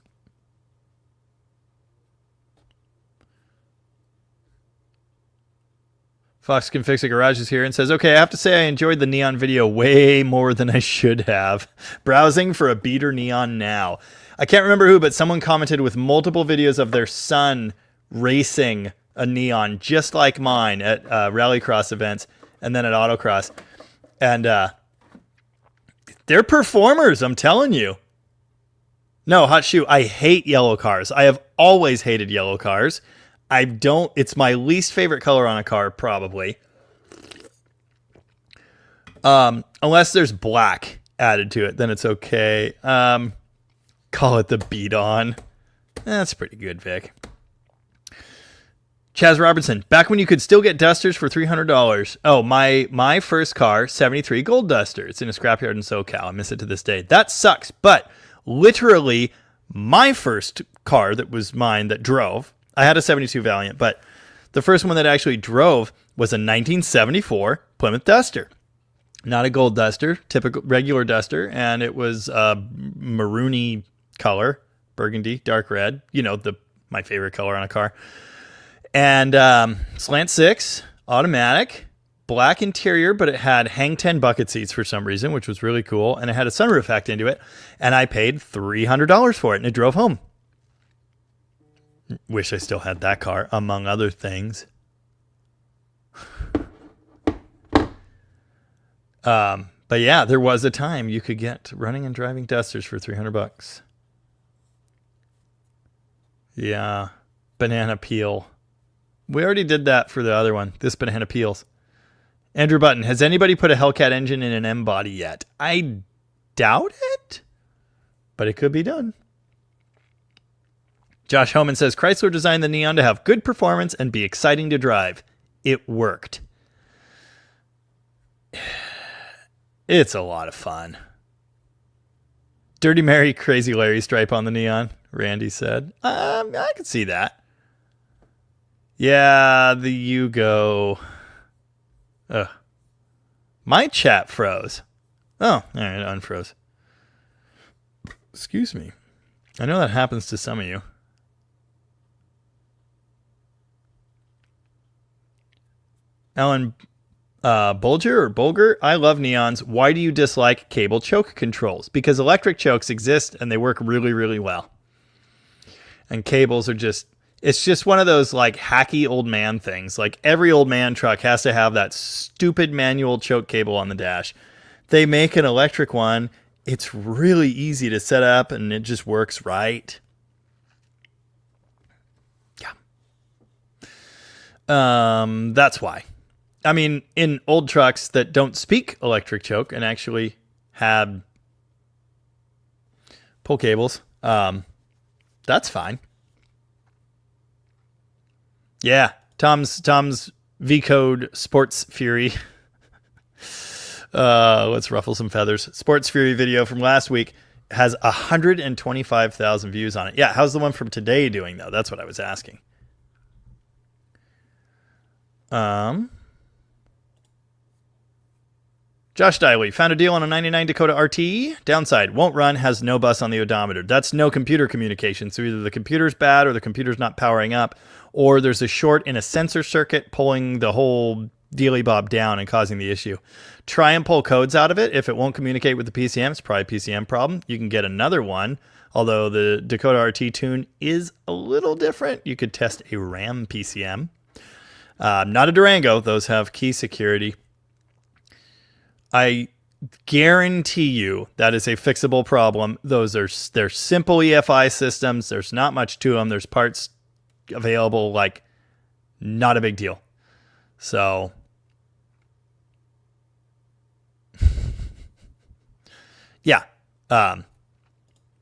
Fox Can Fix a Garage is here and says, okay, I have to say I enjoyed the neon video way more than I should have. Browsing for a beater neon now. I can't remember who, but someone commented with multiple videos of their son racing a neon just like mine at rallycross events and then at autocross. And they're performers, I'm telling you. No, Hot Shoe, I hate yellow cars. I have always hated yellow cars. It's my least favorite color on a car, probably. Unless there's black added to it, then it's okay. Call it the beat on. That's pretty good, Vic. Chaz Robertson, back when you could still get Dusters for $300. Oh, my first car, 73 Gold Duster. It's in a scrapyard in SoCal. I miss it to this day. That sucks. But literally, my first car that was mine that drove, I had a 72 Valiant, but the first one that actually drove was a 1974 Plymouth Duster. Not a Gold Duster, typical regular Duster, and it was maroony color, burgundy, dark red. You know, my favorite color on a car. And slant 6, automatic, black interior, but it had hang 10 bucket seats for some reason, which was really cool. And it had a sunroof hacked into it. And I paid $300 for it, and it drove home. Wish I still had that car, among other things. But yeah, there was a time you could get running and driving Dusters for $300. Yeah, banana peel. We already did that for the other one. This banana peels. Andrew Button, has anybody put a Hellcat engine in an M body yet? I doubt it, but it could be done. Josh Homan says Chrysler designed the Neon to have good performance and be exciting to drive. It worked. It's a lot of fun. Dirty Mary, Crazy Larry stripe on the Neon, Randy said. I could see that. Yeah, the Yugo. My chat froze. Oh, all right, unfroze. Excuse me. I know that happens to some of you. Alan Bulger, I love Neons. Why do you dislike cable choke controls? Because electric chokes exist and they work really, really well. And cables are it's just one of those like hacky old man things. Like every old man truck has to have that stupid manual choke cable on the dash. They make an electric one. It's really easy to set up and it just works right. Yeah. That's why. I mean, in old trucks that don't speak electric choke and actually had pull cables, that's fine. Yeah, Tom's V-Code Sports Fury. Let's ruffle some feathers. Sports Fury video from last week has 125,000 views on it. Yeah, how's the one from today doing, though? That's what I was asking. Josh Diley, found a deal on a 99 Dakota RT. Downside, won't run, has no bus on the odometer. That's no computer communication. So either the computer's bad or the computer's not powering up, or there's a short in a sensor circuit pulling the whole dealy bob down and causing the issue. Try and pull codes out of it. If it won't communicate with the PCM, it's probably a PCM problem. You can get another one, although the Dakota RT tune is a little different. You could test a RAM PCM. Not a Durango. Those have key security. I guarantee you that is a fixable problem. They're simple EFI systems. There's not much to them. There's parts available, like not a big deal. So yeah,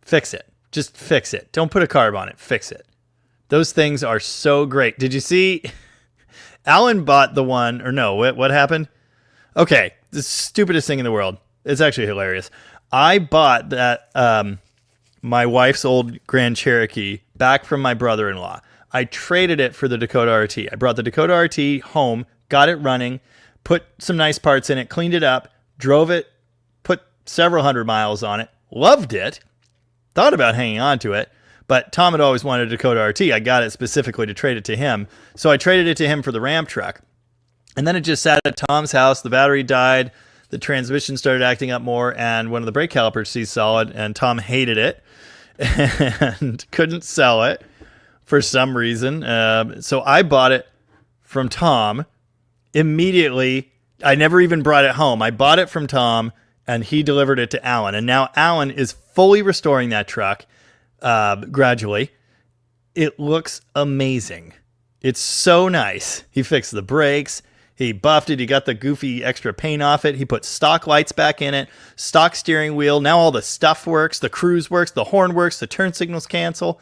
fix it. Just fix it. Don't put a carb on it. Fix it. Those things are so great. Did you see? Alan bought the one, or no, what happened? Okay, the stupidest thing in the world. It's actually hilarious. I bought that my wife's old Grand Cherokee back from my brother-in-law. I traded it for the Dakota RT. I brought the Dakota RT home, got it running, put some nice parts in it, cleaned it up, drove it, put several hundred miles on it, loved it, thought about hanging on to it, but Tom had always wanted a Dakota RT. I got it specifically to trade it to him. So I traded it to him for the Ram truck. And then it just sat at Tom's house. The battery died. The transmission started acting up more. And one of the brake calipers seized solid. And Tom hated it and couldn't sell it for some reason. So I bought it from Tom immediately. I never even brought it home. I bought it from Tom and he delivered it to Alan. And now Alan is fully restoring that truck gradually. It looks amazing. It's so nice. He fixed the brakes. He buffed it. He got the goofy extra paint off it. He put stock lights back in it, stock steering wheel. Now all the stuff works. The cruise works. The horn works. The turn signals cancel.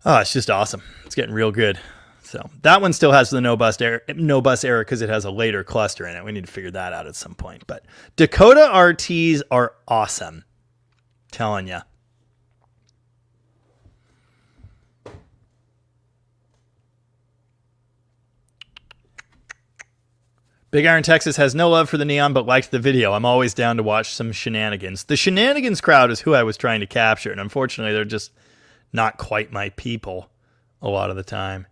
Oh, it's just awesome. It's getting real good. So that one still has the no bus error because it has a later cluster in it. We need to figure that out at some point. But Dakota RTs are awesome. Telling ya. Big Iron Texas has no love for the Neon, but liked the video. I'm always down to watch some shenanigans. The shenanigans crowd is who I was trying to capture, and unfortunately, they're just not quite my people a lot of the time.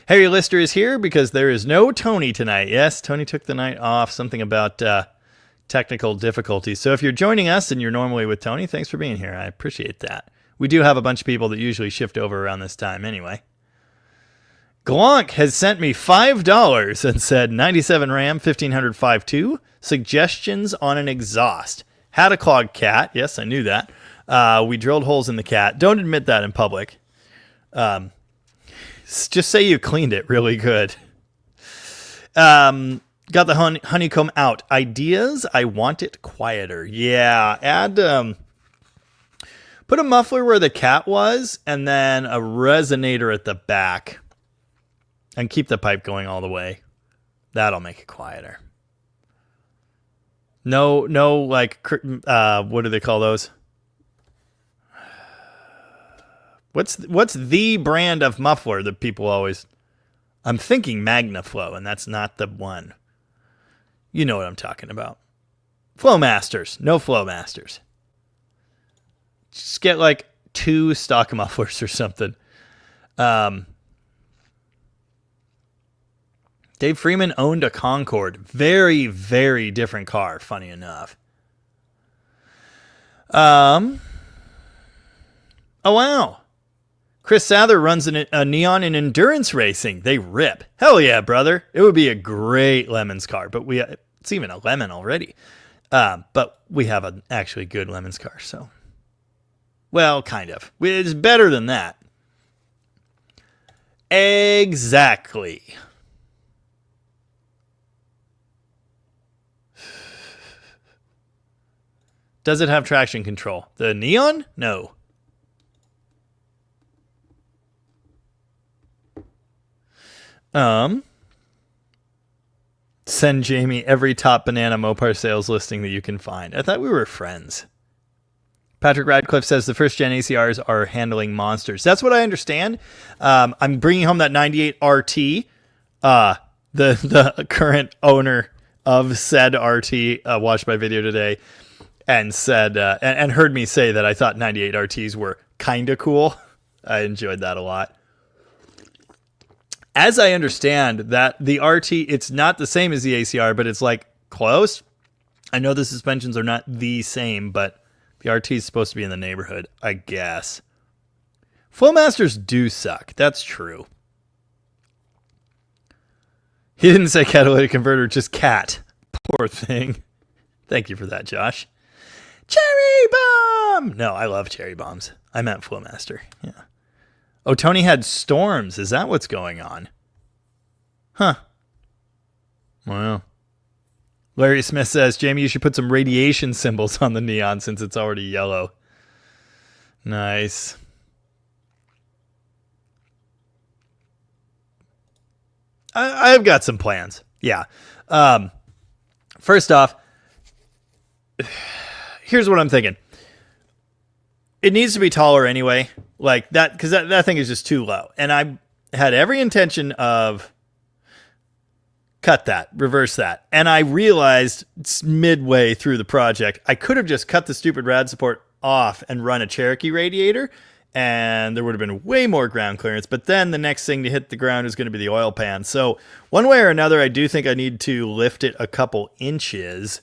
Harry Lister is here because there is no Tony tonight. Yes, Tony took the night off. Something about technical difficulties. So if you're joining us and you're normally with Tony, thanks for being here. I appreciate that. We do have a bunch of people that usually shift over around this time anyway. Glonk has sent me $5 and said 97 Ram 1500 5.2 suggestions on an exhaust. Had a clogged cat. Yes, I knew that. We drilled holes in the cat. Don't admit that in public. Just say you cleaned it really good. Got the honeycomb out. Ideas? I want it quieter. Yeah, add put a muffler where the cat was and then a resonator at the back. And keep the pipe going all the way. That'll make it quieter. No, like, what do they call those? What's the brand of muffler that people always... I'm thinking MagnaFlow, and that's not the one. You know what I'm talking about. Flowmasters. No Flowmasters. Just get, like, 2 stock mufflers or something. Dave Freeman owned a Concorde. Very, very different car, funny enough. Oh, wow. Chris Sather runs a Neon in endurance racing. They rip. Hell yeah, brother. It would be a great Lemons car, but it's even a Lemon already. But we have an actually good Lemons car, so. Well, kind of. It's better than that. Exactly. Does it have traction control? The Neon? No. Send Jamie every top banana Mopar sales listing that you can find. I thought we were friends. Patrick Radcliffe says the first gen ACRs are handling monsters. That's what I understand. I'm bringing home that 98 RT. The current owner of said RT watched my video today. And said and heard me say that I thought 98 RTs were kind of cool. I enjoyed that a lot. As I understand that the RT, it's not the same as the ACR, but it's like close. I know the suspensions are not the same, but the RT is supposed to be in the neighborhood, I guess. Flowmasters do suck. That's true. He didn't say catalytic converter, just cat. Poor thing. Thank you for that, Josh. Cherry bomb! No, I love cherry bombs. I meant Flowmaster. Yeah. Oh, Tony had storms. Is that what's going on? Huh. Well. Larry Smith says, Jamie, you should put some radiation symbols on the Neon since it's already yellow. Nice. I've got some plans. Yeah. First off, here's what I'm thinking. It needs to be taller anyway, like that, because that thing is just too low. And I had every intention of cut that, reverse that. And I realized midway through the project, I could have just cut the stupid rad support off and run a Cherokee radiator, and there would have been way more ground clearance. But then the next thing to hit the ground is going to be the oil pan. So one way or another, I do think I need to lift it a couple inches,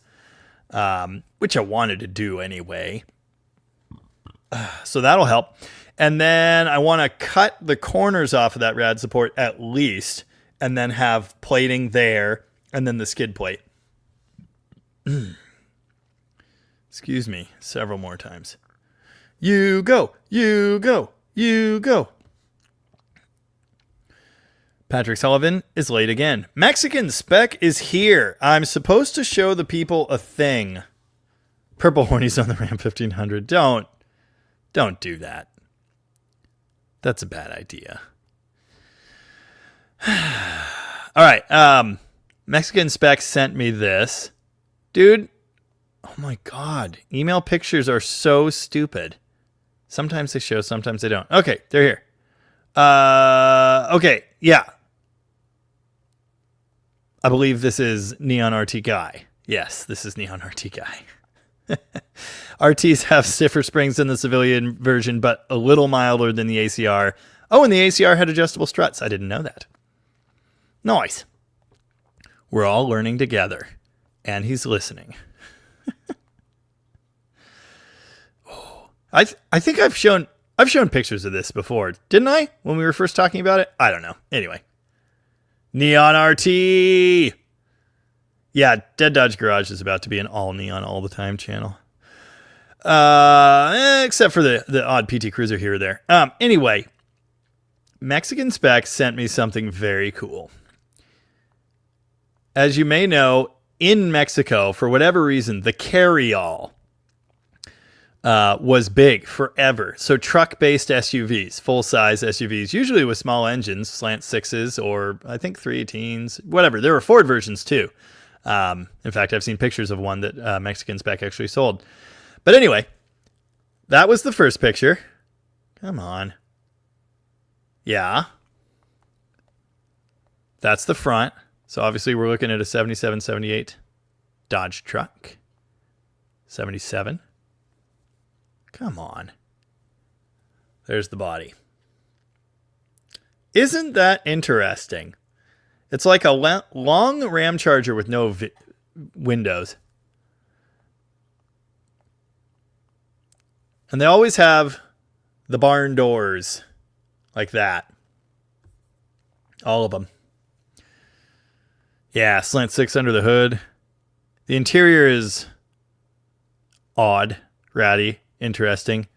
which I wanted to do anyway. So that'll help. And then I want to cut the corners off of that rad support at least, and then have plating there, and then the skid plate. Excuse me, several more times. You go, you go, you go. Patrick Sullivan is late again. Mexican Spec is here. I'm supposed to show the people a thing. Purple Hornies on the Ram 1500. Don't do that. That's a bad idea. All right. Mexican Spec sent me this. Dude, oh my God. Email pictures are so stupid. Sometimes they show, sometimes they don't. Okay, they're here. Okay, yeah. I believe this is Neon RT Guy. Yes, this is Neon RT Guy. RTs have stiffer springs than the civilian version, but a little milder than the ACR. Oh, and the ACR had adjustable struts. I didn't know that. Nice. We're all learning together. And he's listening. Oh, I think I've shown pictures of this before, didn't I? When we were first talking about it? I don't know. Anyway. Neon RT. Yeah, Dead Dodge Garage is about to be an all neon all the time channel. Except for the odd PT Cruiser here or there. Anyway, Mexican Spec sent me something very cool. As you may know, in Mexico, for whatever reason, the carry-all was big forever. So truck-based SUVs, full-size SUVs, usually with small engines, slant sixes, or I think 318s, whatever. There were Ford versions too. In fact, I've seen pictures of one that Mexican Spec actually sold. But anyway, that was the first picture. Come on. Yeah. That's the front. So obviously we're looking at a 77, 78 Dodge truck. 77. Come on. There's the body. Isn't that interesting? It's like a long Ram Charger with no windows. And they always have the barn doors like that. All of them. Yeah, slant six under the hood. The interior is odd, ratty, interesting.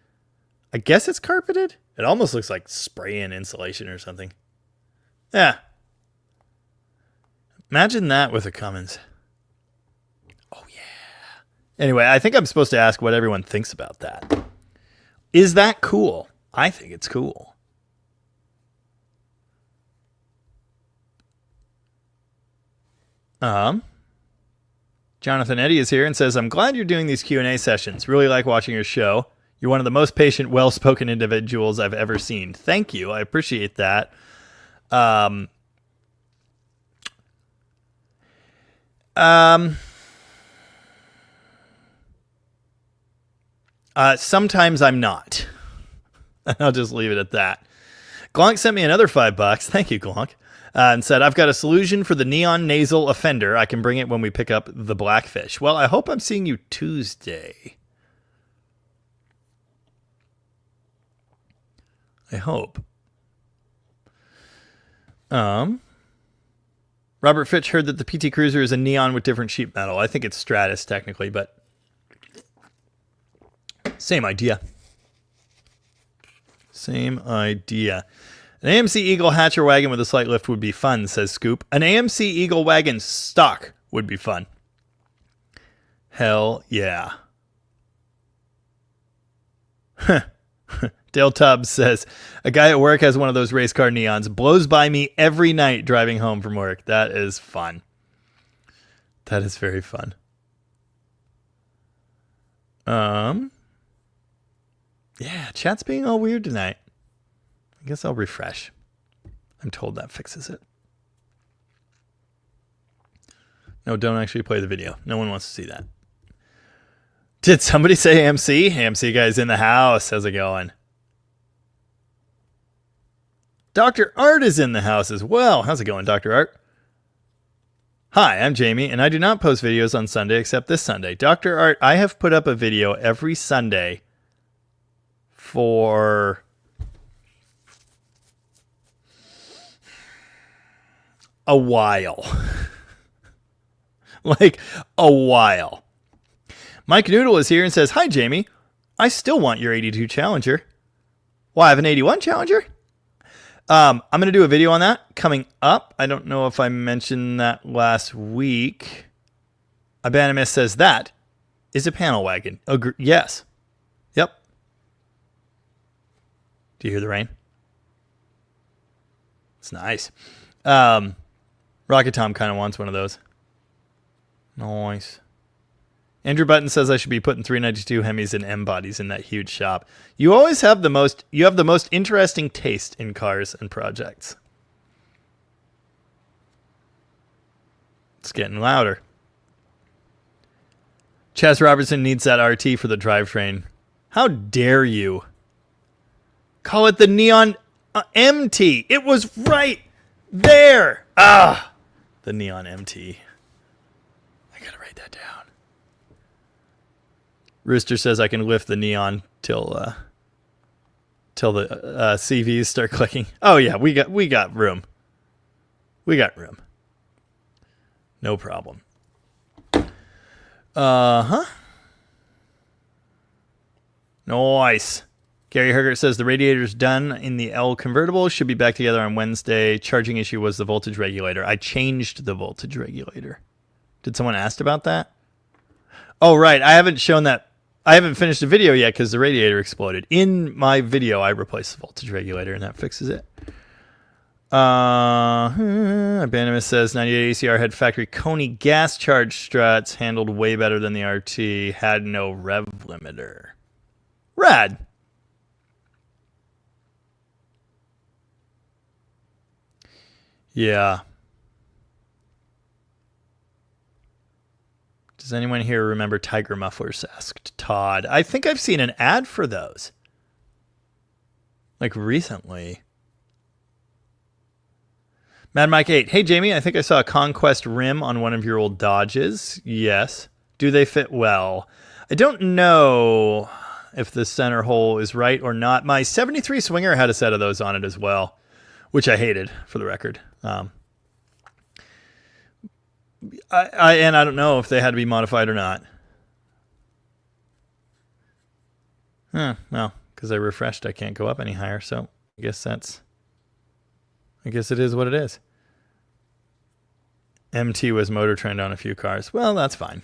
I guess it's carpeted. It almost looks like spray-in insulation or something. Yeah. Imagine that with a Cummins. Oh, yeah. Anyway, I think I'm supposed to ask what everyone thinks about that. Is that cool? I think it's cool. Jonathan Eddy is here and says, I'm glad you're doing these Q&A sessions. Really like watching your show. You're one of the most patient, well-spoken individuals I've ever seen. Thank you. I appreciate that. Sometimes I'm not. I'll just leave it at that. Glonk sent me another $5. Thank you, Glonk. And said, I've got a solution for the neon nasal offender. I can bring it when we pick up the Blackfish. Well, I hope I'm seeing you Tuesday. I hope. Robert Fitch heard that the PT Cruiser is a neon with different sheet metal. I think it's Stratus technically, but same idea. Same idea. An AMC Eagle Hatcher wagon with a slight lift would be fun, says Scoop. An AMC Eagle wagon stock would be fun. Hell yeah. Dale Tubbs says, a guy at work has one of those race car neons. Blows by me every night driving home from work. That is fun. That is very fun. Yeah, chat's being all weird tonight. I guess I'll refresh. I'm told that fixes it. No, don't actually play the video. No one wants to see that. Did somebody say AMC? AMC guy's in the house. How's it going? Dr. Art is in the house as well. How's it going, Dr. Art? Hi, I'm Jamie, and I do not post videos on Sunday except this Sunday. Dr. Art, I have put up a video every Sunday for a while. Like a while. Mike Noodle is here and says, hi, Jamie. I still want your 82 Challenger. Well, I have an 81 Challenger. I'm going to do a video on that coming up. I don't know if I mentioned that last week. Abanimus says that is a panel wagon. Yes. Yep. Do you hear the rain? It's nice. Rocket Tom kind of wants one of those. Nice. Andrew Button says I should be putting 392 Hemis and M bodies in that huge shop. You always have the most interesting taste in cars and projects. It's getting louder. Chaz Robertson needs that RT for the drivetrain. How dare you? Call it the Neon MT. It was right there. The Neon MT. I gotta write that down. Rooster says I can lift the Neon till the CVs start clicking. Oh yeah, we got room. We got room. No problem. Nice. Gary Hergert says the radiator's done in the L convertible. Should be back together on Wednesday. Charging issue was the voltage regulator. I changed the voltage regulator. Did someone ask about that? Oh, right. I haven't shown that. I haven't finished the video yet because the radiator exploded. In my video, I replaced the voltage regulator, and that fixes it. Abandonment says 98 ACR had factory Coney gas charge struts, handled way better than the RT, had no rev limiter. Rad. Yeah. Does anyone here remember Tiger mufflers? Asked Todd. I think I've seen an ad for those. Like recently. Mad Mike 8. Hey, Jamie, I think I saw a Conquest rim on one of your old Dodges. Yes. Do they fit well? I don't know if the center hole is right or not. My 73 Swinger had a set of those on it as well, which I hated, for the record. I don't know if they had to be modified or not. Well, because I refreshed, I can't go up any higher, so I guess it is what it is. MT was Motor Trend on a few cars. Well, that's fine.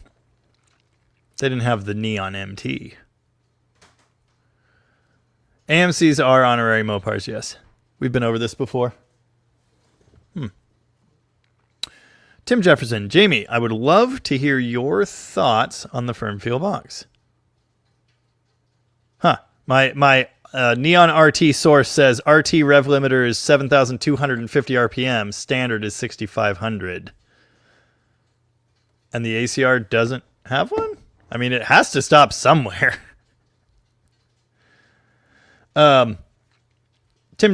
They didn't have the Neon MT. AMCs are honorary Mopars, yes. We've been over this before. Tim Jefferson. Jamie, I would love to hear your thoughts on the firm feel box. My Neon RT source says RT rev limiter is 7,250 RPM. Standard is 6,500. And the ACR doesn't have one? I mean, it has to stop somewhere. Tim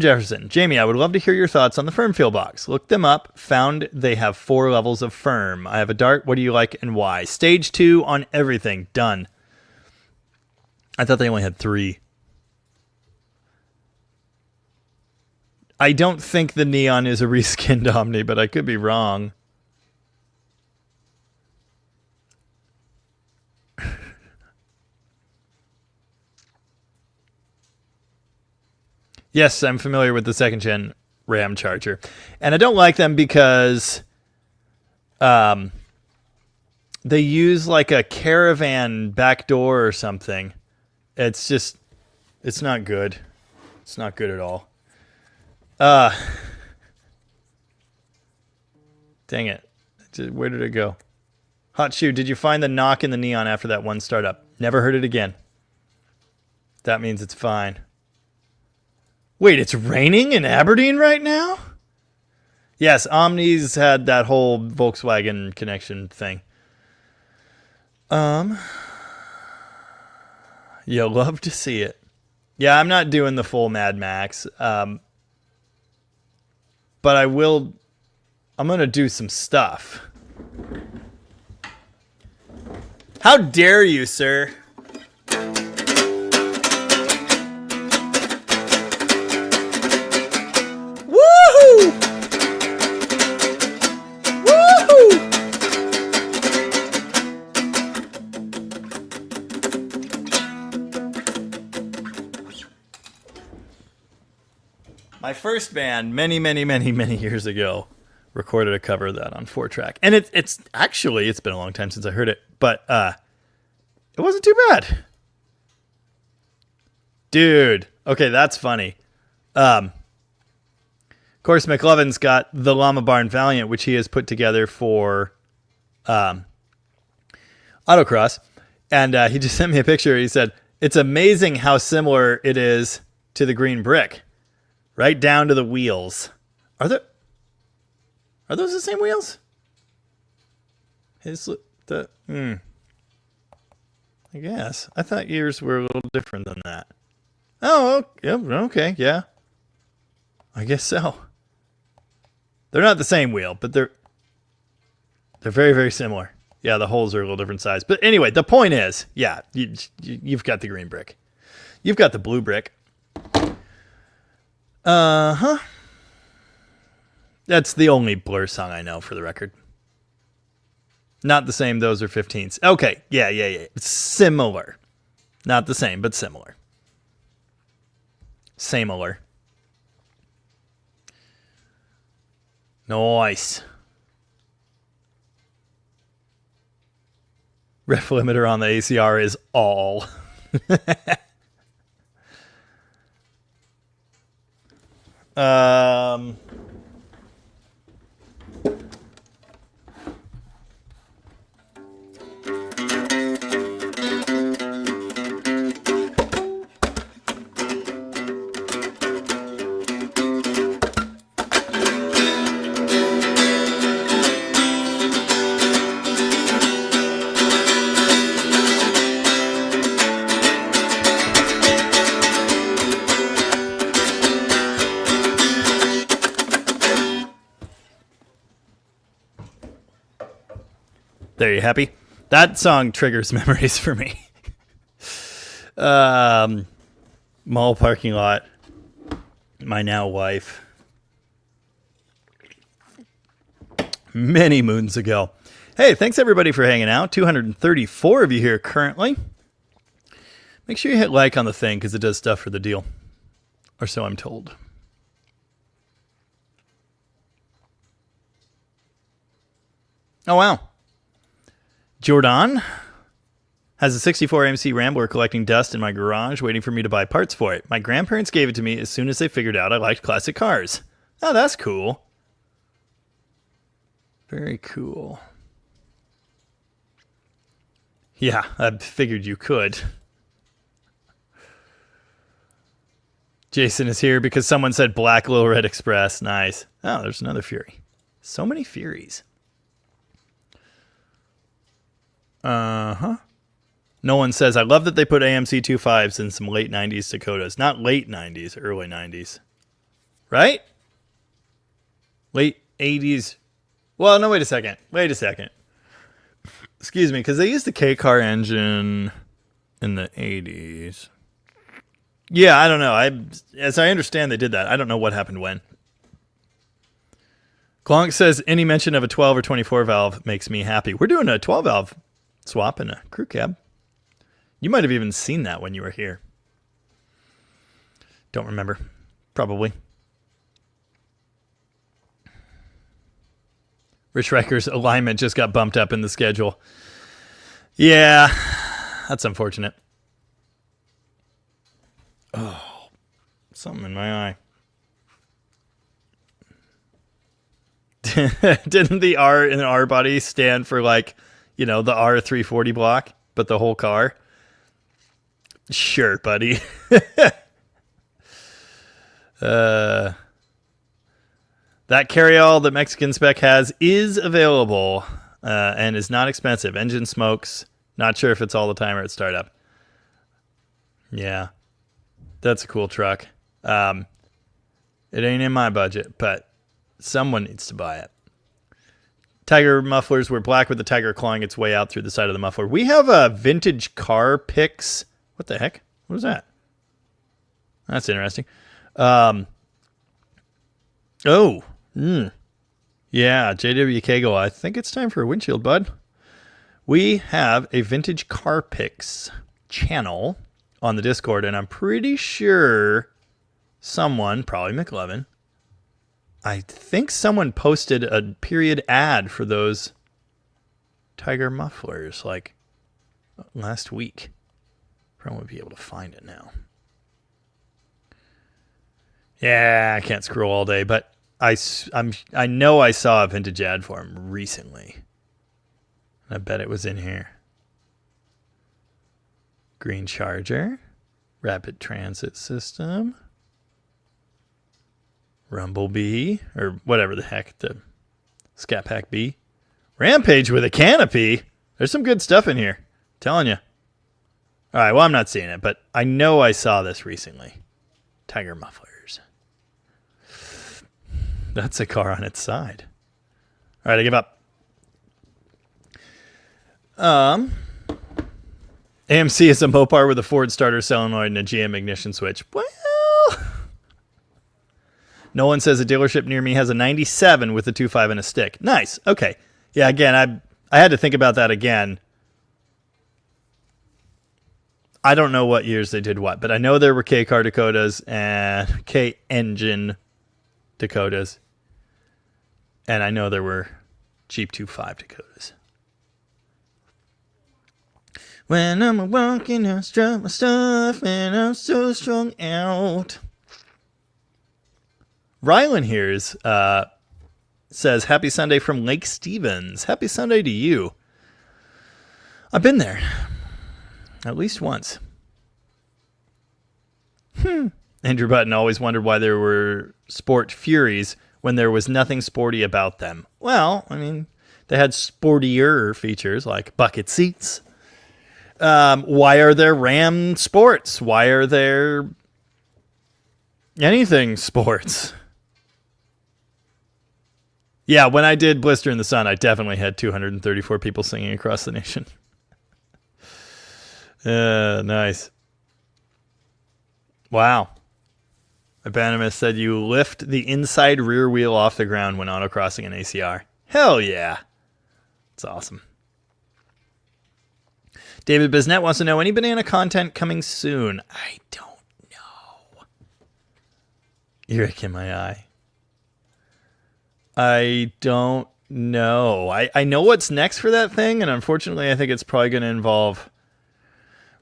Jefferson. Jamie, I would love to hear your thoughts on the firm feel box. Looked them up. Found they have 4 levels of firm. I have a Dart. What do you like and why? Stage 2 on everything. Done. I thought they only had 3. I don't think the Neon is a reskinned Omni, but I could be wrong. Yes, I'm familiar with the 2nd gen Ram Charger. And I don't like them because they use like a caravan back door or something. It's not good. It's not good at all. Dang it. Where did it go? Hot Shoe, did you find the knock in the Neon after that one startup? Never heard it again. That means it's fine. Wait, it's raining in Aberdeen right now? Yes, Omni's had that whole Volkswagen connection thing. You'll love to see it. Yeah, I'm not doing the full Mad Max. But I'm going to do some stuff. How dare you, sir? My first band, many years ago, recorded a cover of that on 4-track. And it's actually, it's been a long time since I heard it, but it wasn't too bad. Dude, okay, that's funny. Of course, McLovin's got the Llama Barn Valiant, which he has put together for autocross. And he just sent me a picture. He said, it's amazing how similar it is to the green brick. Right down to the wheels. Are those the same wheels? I guess. I thought yours were a little different than that. Oh, okay, yeah. I guess so. They're not the same wheel, but they're very, very similar. Yeah, the holes are a little different size. But anyway, the point is, yeah, you've got the green brick. You've got the blue brick. Uh-huh. That's the only Blur song I know, for the record. Not the same, those are 15s. Okay, yeah. Similar. Not the same, but similar. Similar. Nice. Ref limiter on the ACR is all. There, you happy? That song triggers memories for me. Mall parking lot. My now wife. Many moons ago. Hey, thanks everybody for hanging out. 234 of you here currently. Make sure you hit like on the thing because it does stuff for the deal. Or so I'm told. Oh, wow. Jordan has a 64 AMC Rambler collecting dust in my garage waiting for me to buy parts for it. My grandparents gave it to me as soon as they figured out I liked classic cars. Oh, that's cool. Very cool. Yeah, I figured you could. Jason is here because someone said Black Little Red Express. Nice. Oh, there's another Fury. So many Furies. Uh-huh. Nolan says, I love that they put AMC 25s in some late 90s Dakotas. Not late 90s, early 90s. Right? Late 80s. Well, no, wait a second. Excuse me, because they used the K-Car engine in the 80s. Yeah, I don't know. As I understand, they did that. I don't know what happened when. Glonk says, any mention of a 12 or 24 valve makes me happy. We're doing a 12 valve swap in a crew cab. You might have even seen that when you were here. Don't remember. Probably. Rich Riker's alignment just got bumped up in the schedule. Yeah, that's unfortunate. Oh, something in my eye. Didn't the R in the R body stand for the R340 block, but the whole car? Sure, buddy. That carryall that Mexican Spec has is available and is not expensive. Engine smokes. Not sure if it's all the time or at startup. Yeah, that's a cool truck. It ain't in my budget, but someone needs to buy it. Tiger mufflers were black with the tiger clawing its way out through the side of the muffler. We have a vintage car picks. What the heck? What was that? That's interesting. Yeah, JW Kegel. I think it's time for a windshield, bud. We have a vintage car picks channel on the Discord, and I'm pretty sure someone, probably McLovin, I think someone posted a period ad for those Tiger mufflers like last week. Probably won't be able to find it now. Yeah, I can't scroll all day, but I know I saw a vintage ad for him recently. I bet it was in here. Green Charger, Rapid Transit System, Rumblebee, or whatever the heck, the Scat Pack B. Rampage with a canopy. There's some good stuff in here. I'm telling you. All right, well, I'm not seeing it, but I know I saw this recently. Tiger mufflers. That's a car on its side. All right, I give up. AMC is a Mopar with a Ford starter solenoid and a GM ignition switch. Well, Nolan says a dealership near me has a 97 with a 2.5 and a stick. Nice. Okay. Yeah, again, I had to think about that again. I don't know what years they did what, but I know there were K-Car Dakotas and K-Engine Dakotas. And I know there were Jeep 2.5 Dakotas. When I'm walking, I strut my stuff, and I'm so strung out. Rylan here says, Happy Sunday from Lake Stevens. Happy Sunday to you. I've been there. At least once. Andrew Button always wondered why there were Sport Furies when there was nothing sporty about them. Well, I mean, they had sportier features like bucket seats. Why are there Ram Sports? Why are there anything sports? Yeah, when I did Blister in the Sun, I definitely had 234 people singing across the nation. Nice. Wow. Abanimus said you lift the inside rear wheel off the ground when autocrossing an ACR. Hell yeah. It's awesome. David Biznett wants to know, any banana content coming soon? I don't know. Earache in my eye. I don't know. I know what's next for that thing, and unfortunately I think it's probably going to involve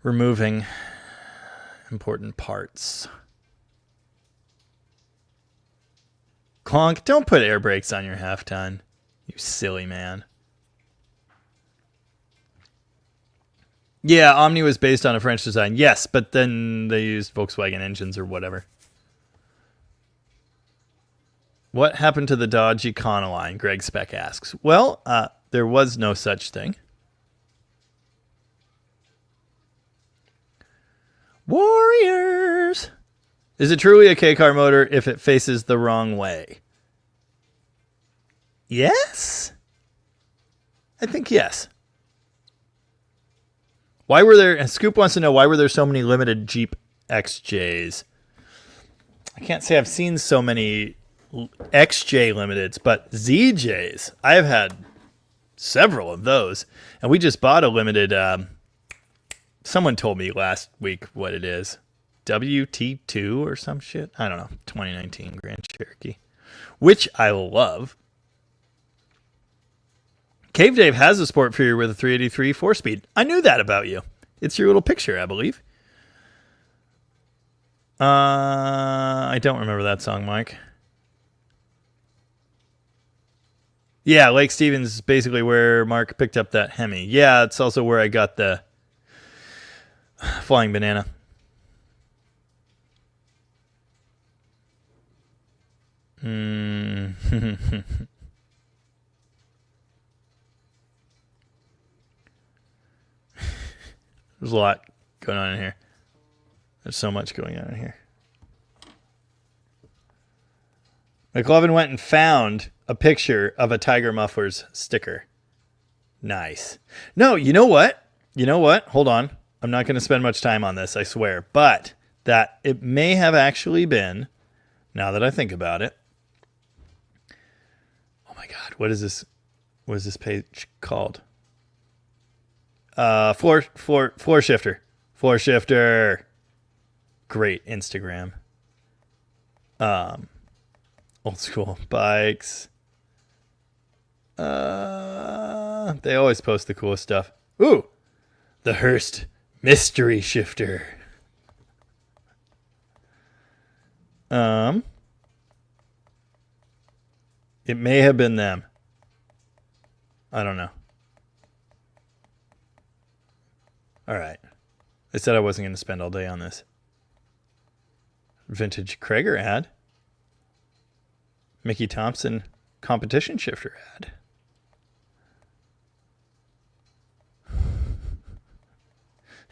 removing important parts. Clonk, don't put air brakes on your half-ton. You silly man. Yeah, Omni was based on a French design. Yes, but then they used Volkswagen engines or whatever. What happened to the Dodge Econoline? Greg Speck asks. Well, there was no such thing. Warriors! Is it truly a K-car motor if it faces the wrong way? Yes? I think yes. Why were there, and Scoop wants to know, why were there so many limited Jeep XJs? I can't say I've seen so many XJ limiteds, but ZJs, I've had several of those. And we just bought a limited, someone told me last week what it is. WT2 or some shit. I don't know. 2019 Grand Cherokee, which I love. Cave Dave has a Sport Fury with a 383 4-speed. I knew that about you. It's your little picture, I believe. I don't remember that song, Mike. Yeah, Lake Stevens is basically where Mark picked up that Hemi. Yeah, it's also where I got the Flying Banana. There's a lot going on in here. There's so much going on in here. McLovin went and found a picture of a Tiger Mufflers sticker. Nice. No, you know what? You know what? Hold on. I'm not going to spend much time on this, I swear. But that it may have actually been, now that I think about it. Oh my God. What is this? What is this page called? Floor shifter. Floor shifter. Great Instagram. Old school bikes. They always post the coolest stuff. Ooh, the Hearst mystery shifter. It may have been them. I don't know. All right. I said I wasn't going to spend all day on this. Vintage Krager ad. Mickey Thompson competition shifter ad.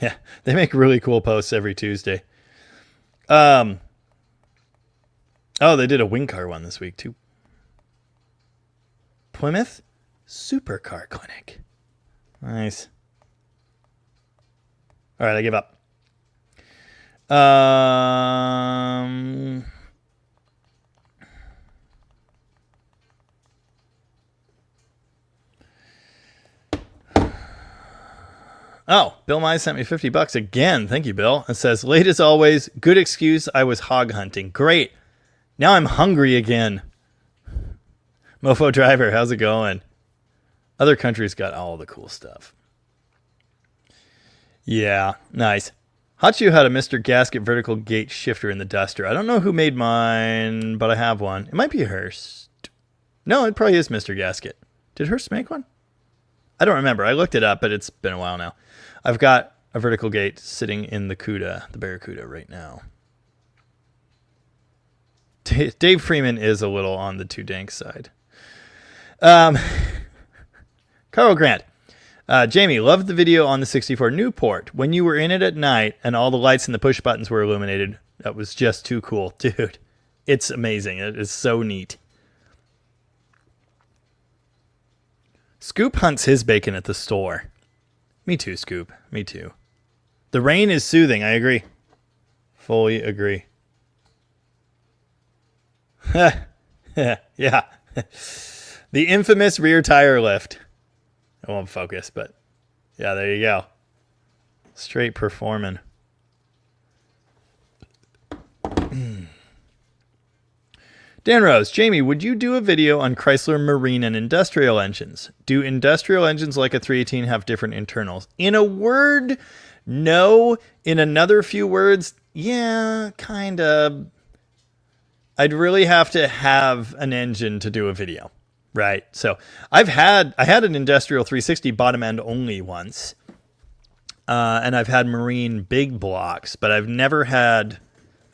Yeah, they make really cool posts every Tuesday. Oh, they did a wing car one this week too. Plymouth Supercar Clinic. Nice. All right, I give up. Oh, Bill Mize sent me $50 again. Thank you, Bill. It says, late as always, good excuse, I was hog hunting. Great. Now I'm hungry again. Mofo Driver, how's it going? Other countries got all the cool stuff. Yeah, nice. Hachu had a Mr. Gasket vertical gate shifter in the Duster. I don't know who made mine, but I have one. It might be Hearst. No, it probably is Mr. Gasket. Did Hearst make one? I don't remember. I looked it up, but it's been a while now. I've got a vertical gate sitting in the Cuda, the Barracuda right now. Dave Freeman is a little on the too dank side. Carl Grant. Jamie, loved the video on the 64 Newport. When you were in it at night and all the lights and the push buttons were illuminated, that was just too cool. Dude, it's amazing. It is so neat. Scoop hunts his bacon at the store. Me too, Scoop. Me too. The rain is soothing. I agree. Fully agree. Yeah. The infamous rear tire lift. I won't focus, but yeah, there you go. Straight performing. Dan Rose, Jamie, would you do a video on Chrysler Marine and industrial engines? Do industrial engines like a 318 have different internals? In a word, no. In another few words, yeah, kind of. I'd really have to have an engine to do a video, right? So I had an industrial 360 bottom end only once, and I've had Marine big blocks, but I've never had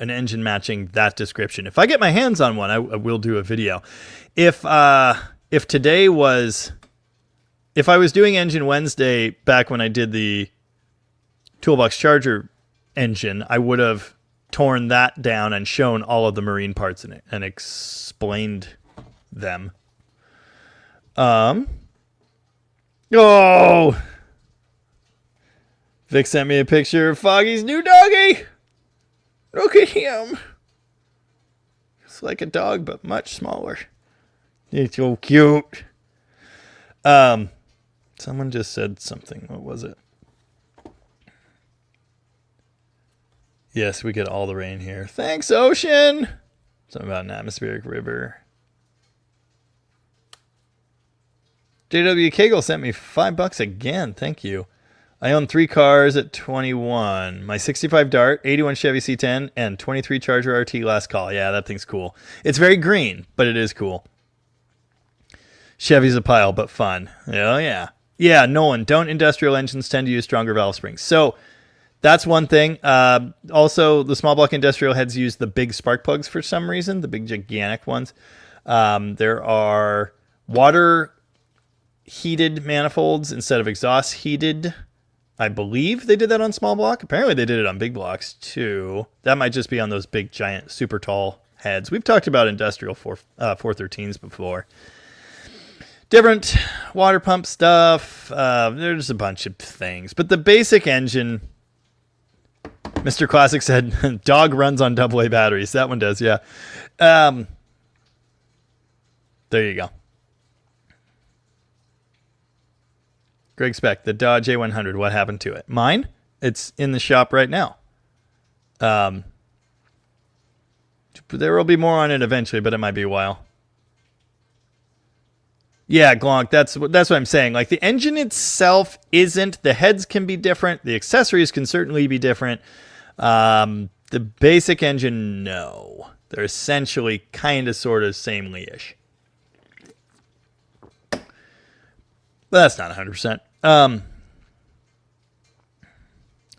an engine matching that description. If I get my hands on one, I will do a video. If I was doing Engine Wednesday back when I did the Toolbox Charger engine, I would have torn that down and shown all of the Marine parts in it and explained them. Oh! Vic sent me a picture of Foggy's new doggy. Look at him. It's like a dog, but much smaller. It's so cute. Someone just said something. What was it? Yes, we get all the rain here. Thanks, ocean. Something about an atmospheric river. JW Kegel sent me $5 again. Thank you. I own 3 cars at 21. My 65 Dart, 81 Chevy C10, and 23 Charger RT last call. Yeah, that thing's cool. It's very green, but it is cool. Chevy's a pile, but fun. Oh, yeah. Yeah, Nolan, don't industrial engines tend to use stronger valve springs? So that's one thing. Also, the small block industrial heads use the big spark plugs for some reason, the big gigantic ones. There are water heated manifolds instead of exhaust heated. I believe they did that on small block. Apparently they did it on big blocks too. That might just be on those big, giant, super tall heads. We've talked about industrial 413s before. Different water pump stuff. There's a bunch of things. But the basic engine, Mr. Classic said, dog runs on AA batteries. That one does, yeah. There you go. Greg Speck, the Dodge A100, what happened to it? Mine? It's in the shop right now. Do There will be more on it eventually, but it might be a while. Yeah, Glonk, that's what I'm saying. Like, the engine itself isn't. The heads can be different. The accessories can certainly be different. The basic engine, no. They're essentially kind of, sort of, samely-ish. But that's not 100%.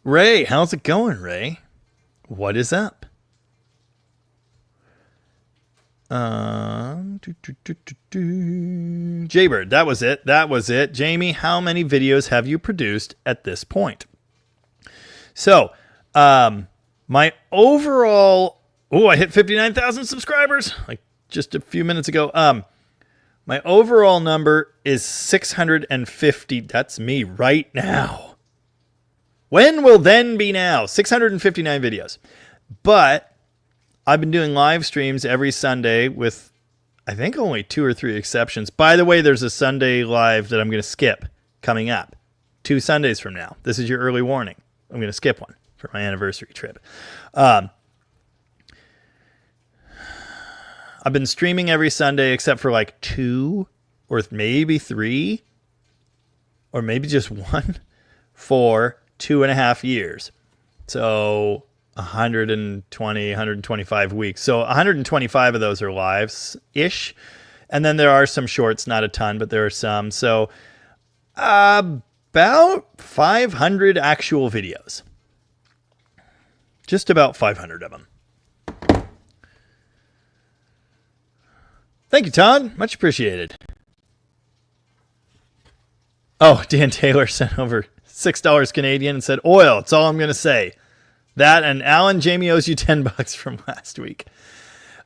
Ray, how's it going, Ray? What is up? Jaybird, that was it. That was it. Jamie, how many videos have you produced at this point? So, my overall... Oh, I hit 59,000 subscribers like just a few minutes ago. My overall number is 650. That's me right now. When will then be now? 659 videos. But I've been doing live streams every Sunday with, I think, only 2 or 3 exceptions. By the way, there's a Sunday live that I'm going to skip coming up 2 Sundays from now. This is your early warning. I'm going to skip one for my anniversary trip. I've been streaming every Sunday except for like 2 or maybe 3 or maybe just 1 for 2.5 years. So 120, 125 weeks. So 125 of those are lives-ish. And then there are some shorts, not a ton, but there are some. So about 500 actual videos. Just about 500 of them. Thank you, Todd. Much appreciated. Oh, Dan Taylor sent over $6 Canadian and said, oil. That's all I'm going to say. That and Alan, Jamie owes you $10 from last week.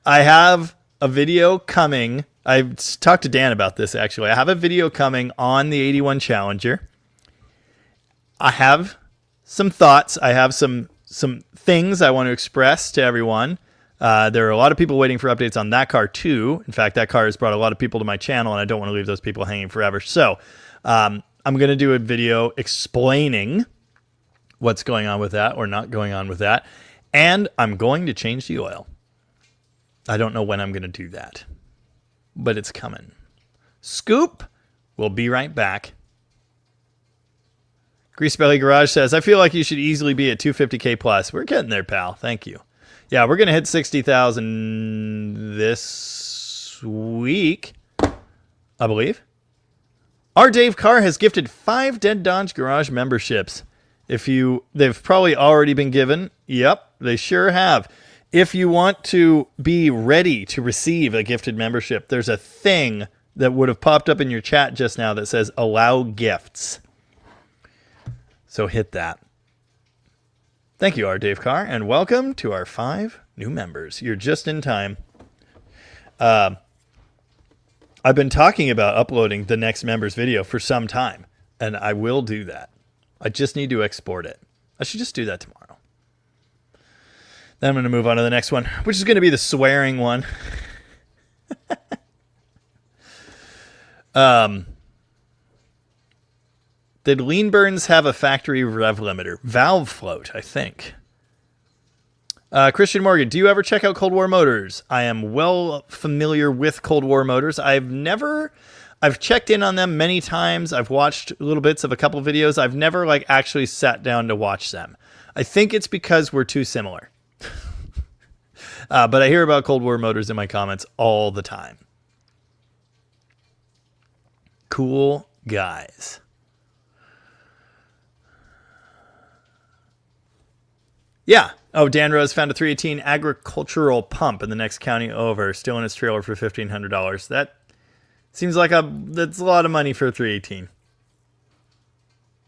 I have a video coming. I've talked to Dan about this, actually. I have a video coming on the 81 Challenger. I have some thoughts. I have some things I want to express to everyone. There are a lot of people waiting for updates on that car too. In fact, that car has brought a lot of people to my channel, and I don't want to leave those people hanging forever. So I'm going to do a video explaining what's going on with that or not going on with that. And I'm going to change the oil. I don't know when I'm going to do that, but it's coming. Scoop, we'll be right back. Greasebelly Garage says, I feel like you should easily be at 250K plus. We're getting there, pal. Thank you. Yeah, we're going to hit 60,000 this week, I believe. Our Dave Carr has gifted 5 Dead Dodge Garage memberships. They've probably already been given. Yep, they sure have. If you want to be ready to receive a gifted membership, there's a thing that would have popped up in your chat just now that says allow gifts. So hit that. Thank you, R. Dave Carr, and welcome to our 5 new members. You're just in time. I've been talking about uploading the next members video for some time, and I will do that. I just need to export it. I should just do that tomorrow. Then I'm going to move on to the next one, which is going to be the swearing one. Did Lean Burns have a factory rev limiter? Valve float, I think. Christian Morgan, do you ever check out Cold War Motors? I am well familiar with Cold War Motors. I've checked in on them many times. I've watched little bits of a couple videos. I've never actually sat down to watch them. I think it's because we're too similar. But I hear about Cold War Motors in my comments all the time. Cool guys. Yeah. Oh, Dan Rose found a 318 agricultural pump in the next county over, still in its trailer for $1,500. That seems like that's a lot of money for a 318.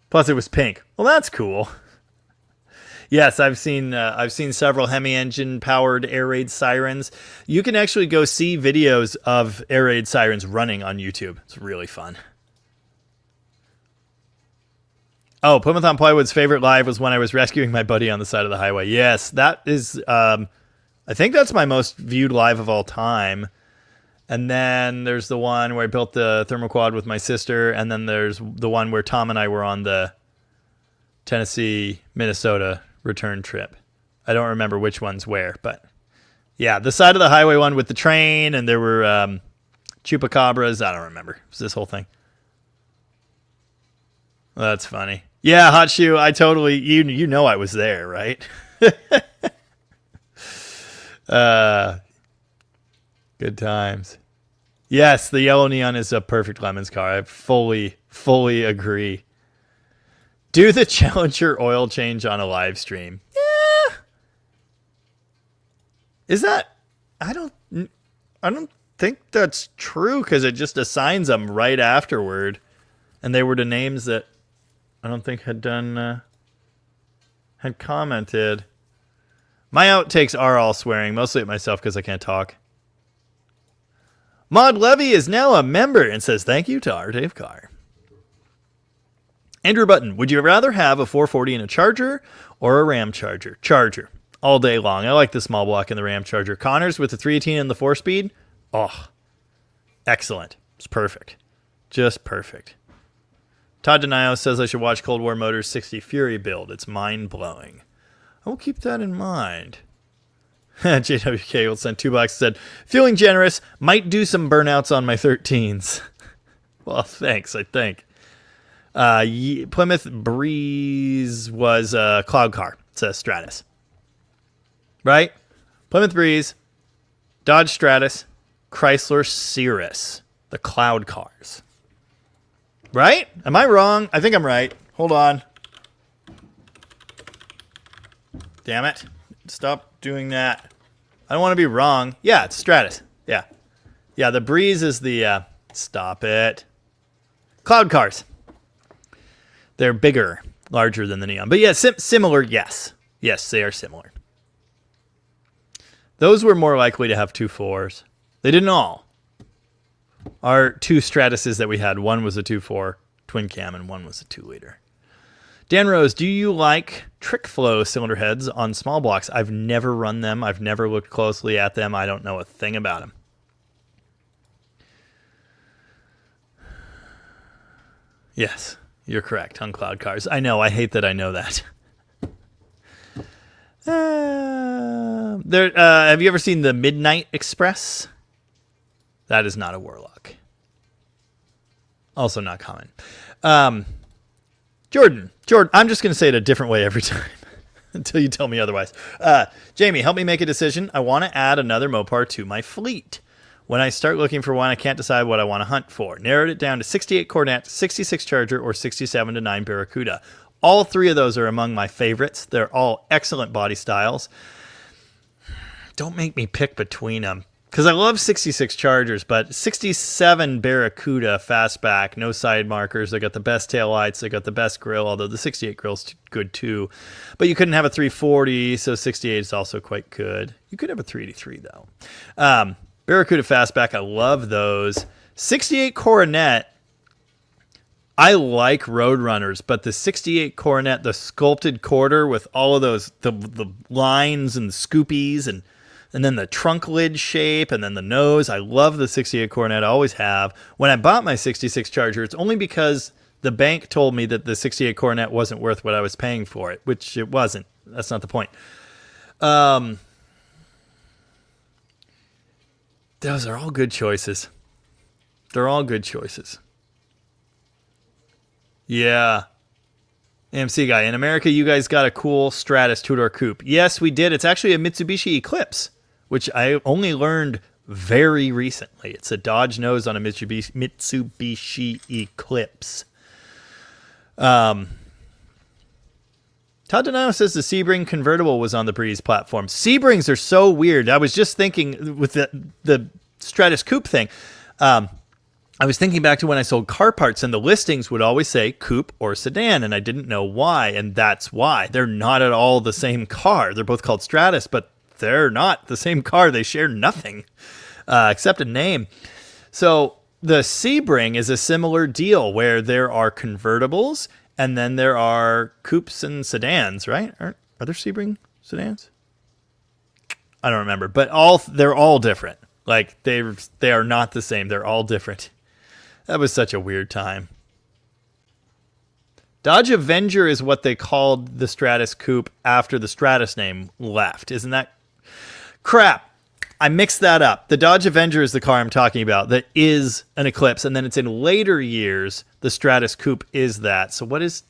Plus, it was pink. Well, that's cool. Yes, I've seen several Hemi engine powered air raid sirens. You can actually go see videos of air raid sirens running on YouTube. It's really fun. Oh, Plymouth on Plywood's favorite live was when I was rescuing my buddy on the side of the highway. Yes, that is, I think that's my most viewed live of all time. And then there's the one where I built the thermoquad with my sister. And then there's the one where Tom and I were on the Tennessee, Minnesota return trip. I don't remember which one's where, but Yeah, the side of the highway one with the train, and there were chupacabras. I don't remember. It was this whole thing. That's funny. Yeah, Hot Shoe. I totally. You know I was there, right? Good times. Yes, the yellow neon is a perfect Lemons car. I fully agree. Do the Challenger oil change on a live stream. Yeah. Is that? I don't think that's true because it just assigns them right afterward, and they were the names that I don't think had commented. My outtakes are all swearing, mostly at myself because I can't talk. Maud Levy is now a member and says thank you to our Dave Carr. Andrew Button, would you rather have a 440 in a Charger or a Ram Charger? Charger. All day long. I like the small block in the Ram Charger. Connors with the 318 and the 4-speed. Oh, excellent. It's perfect. Just perfect. Todd Denio says I should watch Cold War Motors 60 Fury build. It's mind-blowing. I will keep that in mind. JWK will send $2 and said, feeling generous, might do some burnouts on my 13s. Well, thanks, I think. Plymouth Breeze was a cloud car. It's a Stratus. Right? Plymouth Breeze, Dodge Stratus, Chrysler Cirrus. The cloud cars. Right? Am I wrong? I think I'm right. Hold on. Damn it. Stop doing that. I don't want to be wrong. Yeah, it's Stratus. Yeah. Yeah, the Breeze is the... stop it. Cloud cars. They're bigger, larger than the Neon. But yeah, similar, yes. Yes, they are similar. Those were more likely to have 2.4s. They didn't all. Our 2 Stratuses that we had, one was a 2.4 twin cam and one was a 2-liter. Dan Rose, do you like trick flow cylinder heads on small blocks? I've never run them. I've never looked closely at them. I don't know a thing about them. Yes, you're correct on cloud cars. I know. I hate that I know that. Have you ever seen the Midnight Express? That is not a Warlock. Also not common. Jordan, I'm just going to say it a different way every time until you tell me otherwise. Jamie, help me make a decision. I want to add another Mopar to my fleet. When I start looking for one, I can't decide what I want to hunt for. Narrowed it down to 68 Cornet, 66 Charger, or 67-9 Barracuda. All 3 of those are among my favorites. They're all excellent body styles. Don't make me pick between them. Because I love 66 Chargers, but 67 Barracuda fastback, no side markers. They got the best taillights. They got the best grill, although the 68 grill's good too. But you couldn't have a 340, so 68 is also quite good. You could have a 383, though. Barracuda fastback, I love those. 68 Coronet, I like Roadrunners, but the 68 Coronet, the sculpted quarter with all of those, the lines and the scoopies and then the trunk lid shape, and then the nose. I love the 68 Coronet. I always have. When I bought my 66 Charger, it's only because the bank told me that the 68 Coronet wasn't worth what I was paying for it, which it wasn't. That's not the point. Those are all good choices. They're all good choices. Yeah. AMC guy, in America, you guys got a cool Stratus 2-door coupe. Yes, we did. It's actually a Mitsubishi Eclipse, which I only learned very recently. It's a Dodge nose on a Mitsubishi Eclipse. Todd Donato says the Sebring convertible was on the Breeze platform. Sebrings are so weird. I was just thinking with the Stratus coupe thing. I was thinking back to when I sold car parts, and the listings would always say coupe or sedan, and I didn't know why, and that's why. They're not at all the same car. They're both called Stratus, but they're not the same car. They share nothing except a name. So the Sebring is a similar deal where there are convertibles, and then there are coupes and sedans, right? Are there Sebring sedans? I don't remember, but they're all different. Like they are not the same. They're all different. That was such a weird time. Dodge Avenger is what they called the Stratus coupe after the Stratus name left. Isn't that crap? I mixed that up. The Dodge Avenger is the car I'm talking about that is an Eclipse, and then it's in later years the Stratus Coupe is that. So what is...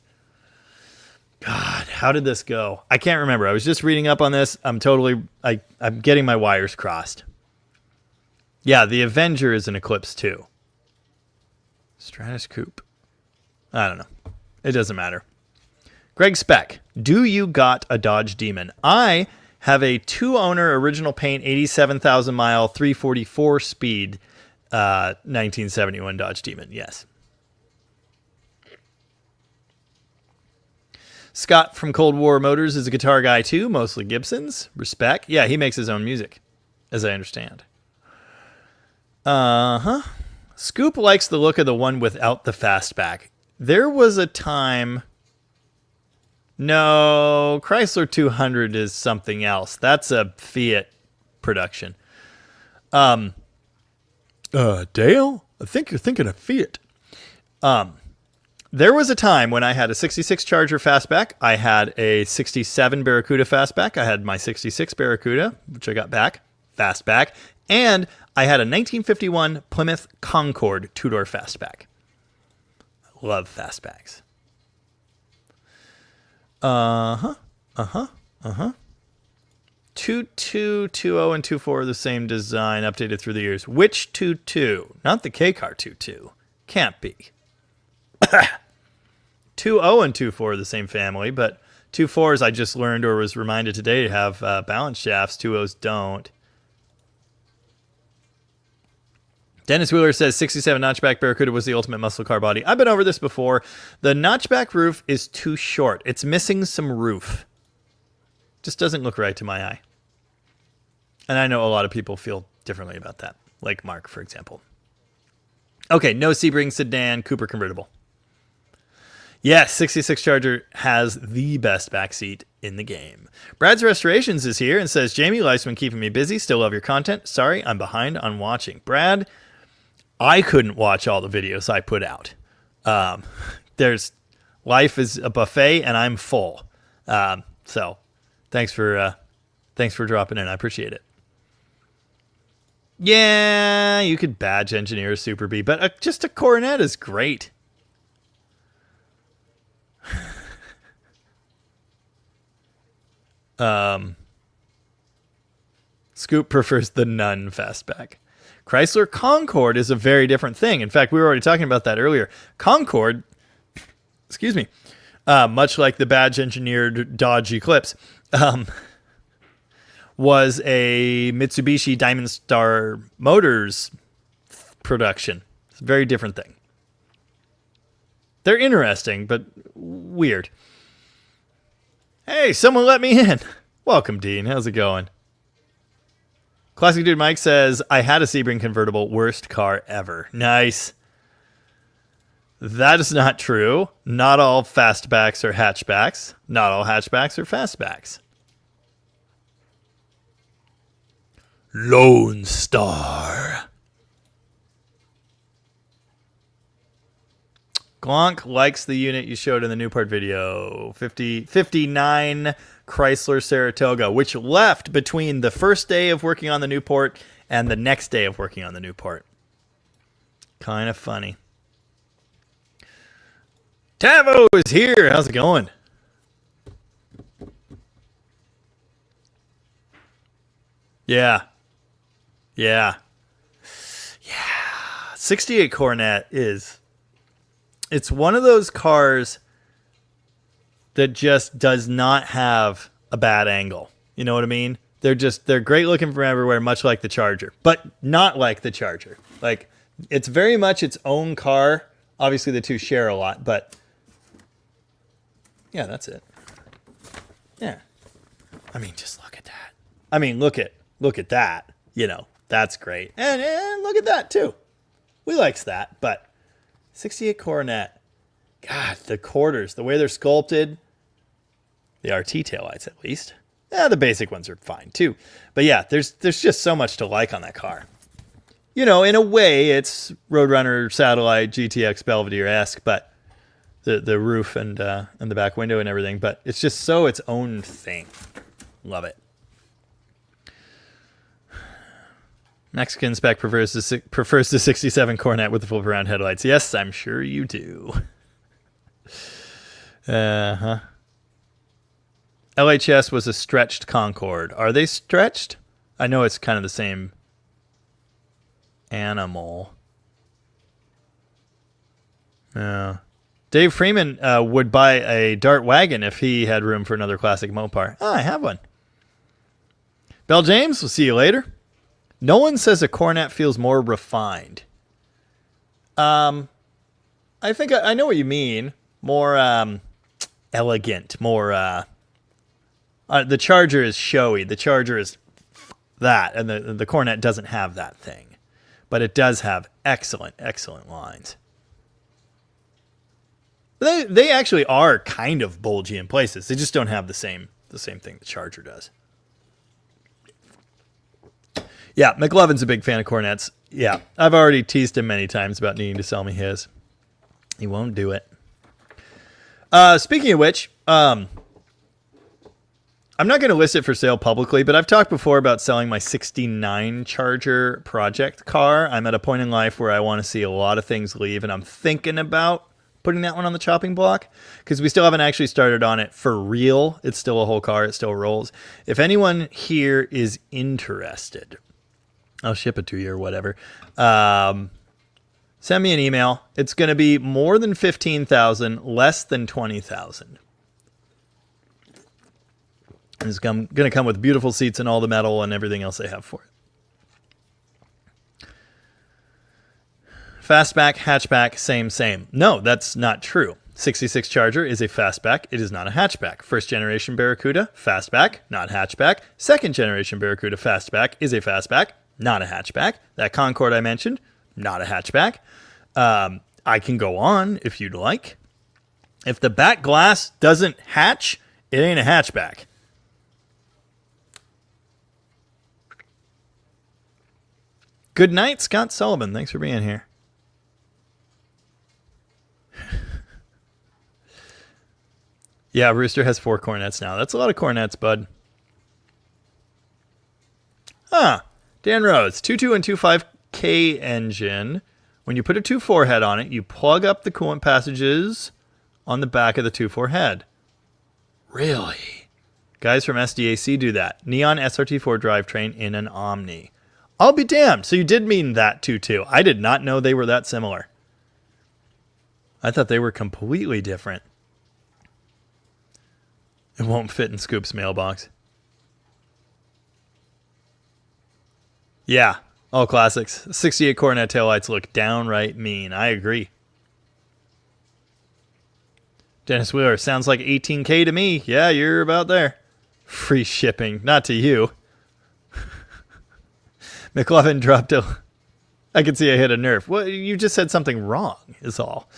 God, how did this go? I can't remember. I was just reading up on this. I'm getting my wires crossed. Yeah, the Avenger is an Eclipse too. Stratus Coupe. I don't know. It doesn't matter. Greg Speck, do you got a Dodge Demon? I have a 2-owner original paint 87,000 mile 344 speed 1971 Dodge Demon. Yes. Scott from Cold War Motors is a guitar guy too, mostly Gibsons. Respect. Yeah, he makes his own music, as I understand. Scoop likes the look of the one without the fastback. There was a time... No, Chrysler 200 is something else. That's a Fiat production. Dale, I think you're thinking of Fiat. There was a time when I had a 66 Charger fastback. I had a 67 Barracuda fastback. I had my 66 Barracuda, which I got back, fastback. And I had a 1951 Plymouth Concorde 2-door fastback. I love fastbacks. 22, 20, and 24 are the same design, updated through the years. Which 22? Not the K-Car 22. Can't be. 20 and 24 are the same family, but 24s I just learned or was reminded today have balance shafts. 20s don't. Dennis Wheeler says 67 notchback Barracuda was the ultimate muscle car body. I've been over this before. The notchback roof is too short. It's missing some roof. Just doesn't look right to my eye. And I know a lot of people feel differently about that. Like Mark, for example. Okay, no Sebring sedan, Cooper convertible. Yes, 66 Charger has the best backseat in the game. Brad's Restorations is here and says, Jamie, life's been keeping me busy. Still love your content. Sorry, I'm behind on watching. Brad, I couldn't watch all the videos I put out. Life is a buffet and I'm full. So thanks for dropping in. I appreciate it. Yeah, you could badge engineer a Super B, but just a Coronet is great. Scoop prefers the Nun fastback. Chrysler Concorde is a very different thing. In fact, we were already talking about that earlier. Concorde, excuse me, much like the badge engineered Dodge Eclipse, was a Mitsubishi Diamond Star Motors production. It's a very different thing. They're interesting, but weird. Hey, someone let me in. Welcome, Dean. How's it going? Classic Dude Mike says, I had a Sebring convertible. Worst car ever. Nice. That is not true. Not all fastbacks are hatchbacks. Not all hatchbacks are fastbacks. Lone Star. Glonk likes the unit you showed in the Newport video. 59 Chrysler Saratoga, which left between the first day of working on the Newport and the next day of working on the Newport. Kind of funny. Tavo is here. How's it going? Yeah. 68 Coronet is... It's one of those cars that just does not have a bad angle. You know what I mean? They're great looking from everywhere, much like the Charger, but not like the Charger. Like, it's very much its own car. Obviously, the two share a lot, but yeah, that's it. Yeah. I mean, just look at that. I mean, look at that. You know, that's great. And look at that, too. We likes that, but 68 Coronet. God, the quarters, the way they're sculpted. The RT taillights, at least. Yeah, the basic ones are fine, too. But yeah, there's just so much to like on that car. You know, in a way, it's Roadrunner Satellite GTX Belvedere-esque, but the roof and the back window and everything. But it's just so its own thing. Love it. Mexican spec prefers the 67 Cornet with the flip around headlights. Yes, I'm sure you do. Uh-huh. LHS was a stretched Concorde. Are they stretched? I know it's kind of the same animal. Dave Freeman would buy a Dart wagon if he had room for another classic Mopar. I have one. Bell James, we'll see you later. Nolan says a Cornet feels more refined. I think I know what you mean. More elegant, more... the Charger is showy. The Charger is that, and the Cornet doesn't have that thing. But it does have excellent, excellent lines. They actually are kind of bulgy in places. They just don't have the same thing the Charger does. Yeah, McLovin's a big fan of Cornets. Yeah, I've already teased him many times about needing to sell me his. He won't do it. Speaking of which, I'm not going to list it for sale publicly, but I've talked before about selling my 69 Charger project car. I'm at a point in life where I want to see a lot of things leave, and I'm thinking about putting that one on the chopping block because we still haven't actually started on it for real. It's still a whole car. It still rolls. If anyone here is interested, I'll ship it to you or whatever. Send me an email. It's going to be more than $15,000, less than $20,000. It's going to come with beautiful seats and all the metal and everything else they have for it. Fastback, hatchback, same. No, that's not true. 66 Charger is a fastback. It is not a hatchback. First generation Barracuda, fastback, not hatchback. Second generation Barracuda fastback is a fastback, not a hatchback. That Concorde I mentioned, not a hatchback. I can go on if you'd like. If the back glass doesn't hatch, it ain't a hatchback. Good night, Scott Sullivan. Thanks for being here. Yeah, Rooster has 4 Cornets now. That's a lot of Cornets, bud. Dan Rose, 2.2 and 2.5K engine. When you put a 2.4 head on it, you plug up the coolant passages on the back of the 2.4 head. Really? Guys from SDAC do that. Neon SRT4 drivetrain in an Omni. I'll be damned. So you did mean that too. I did not know they were that similar. I thought they were completely different. It won't fit in Scoop's mailbox. Yeah, all classics. 68 Cornet taillights look downright mean. I agree. Dennis Wheeler, sounds like 18K to me. Yeah, you're about there. Free shipping. Not to you. McLovin dropped a... I can see I hit a nerve. Well, you just said something wrong, is all.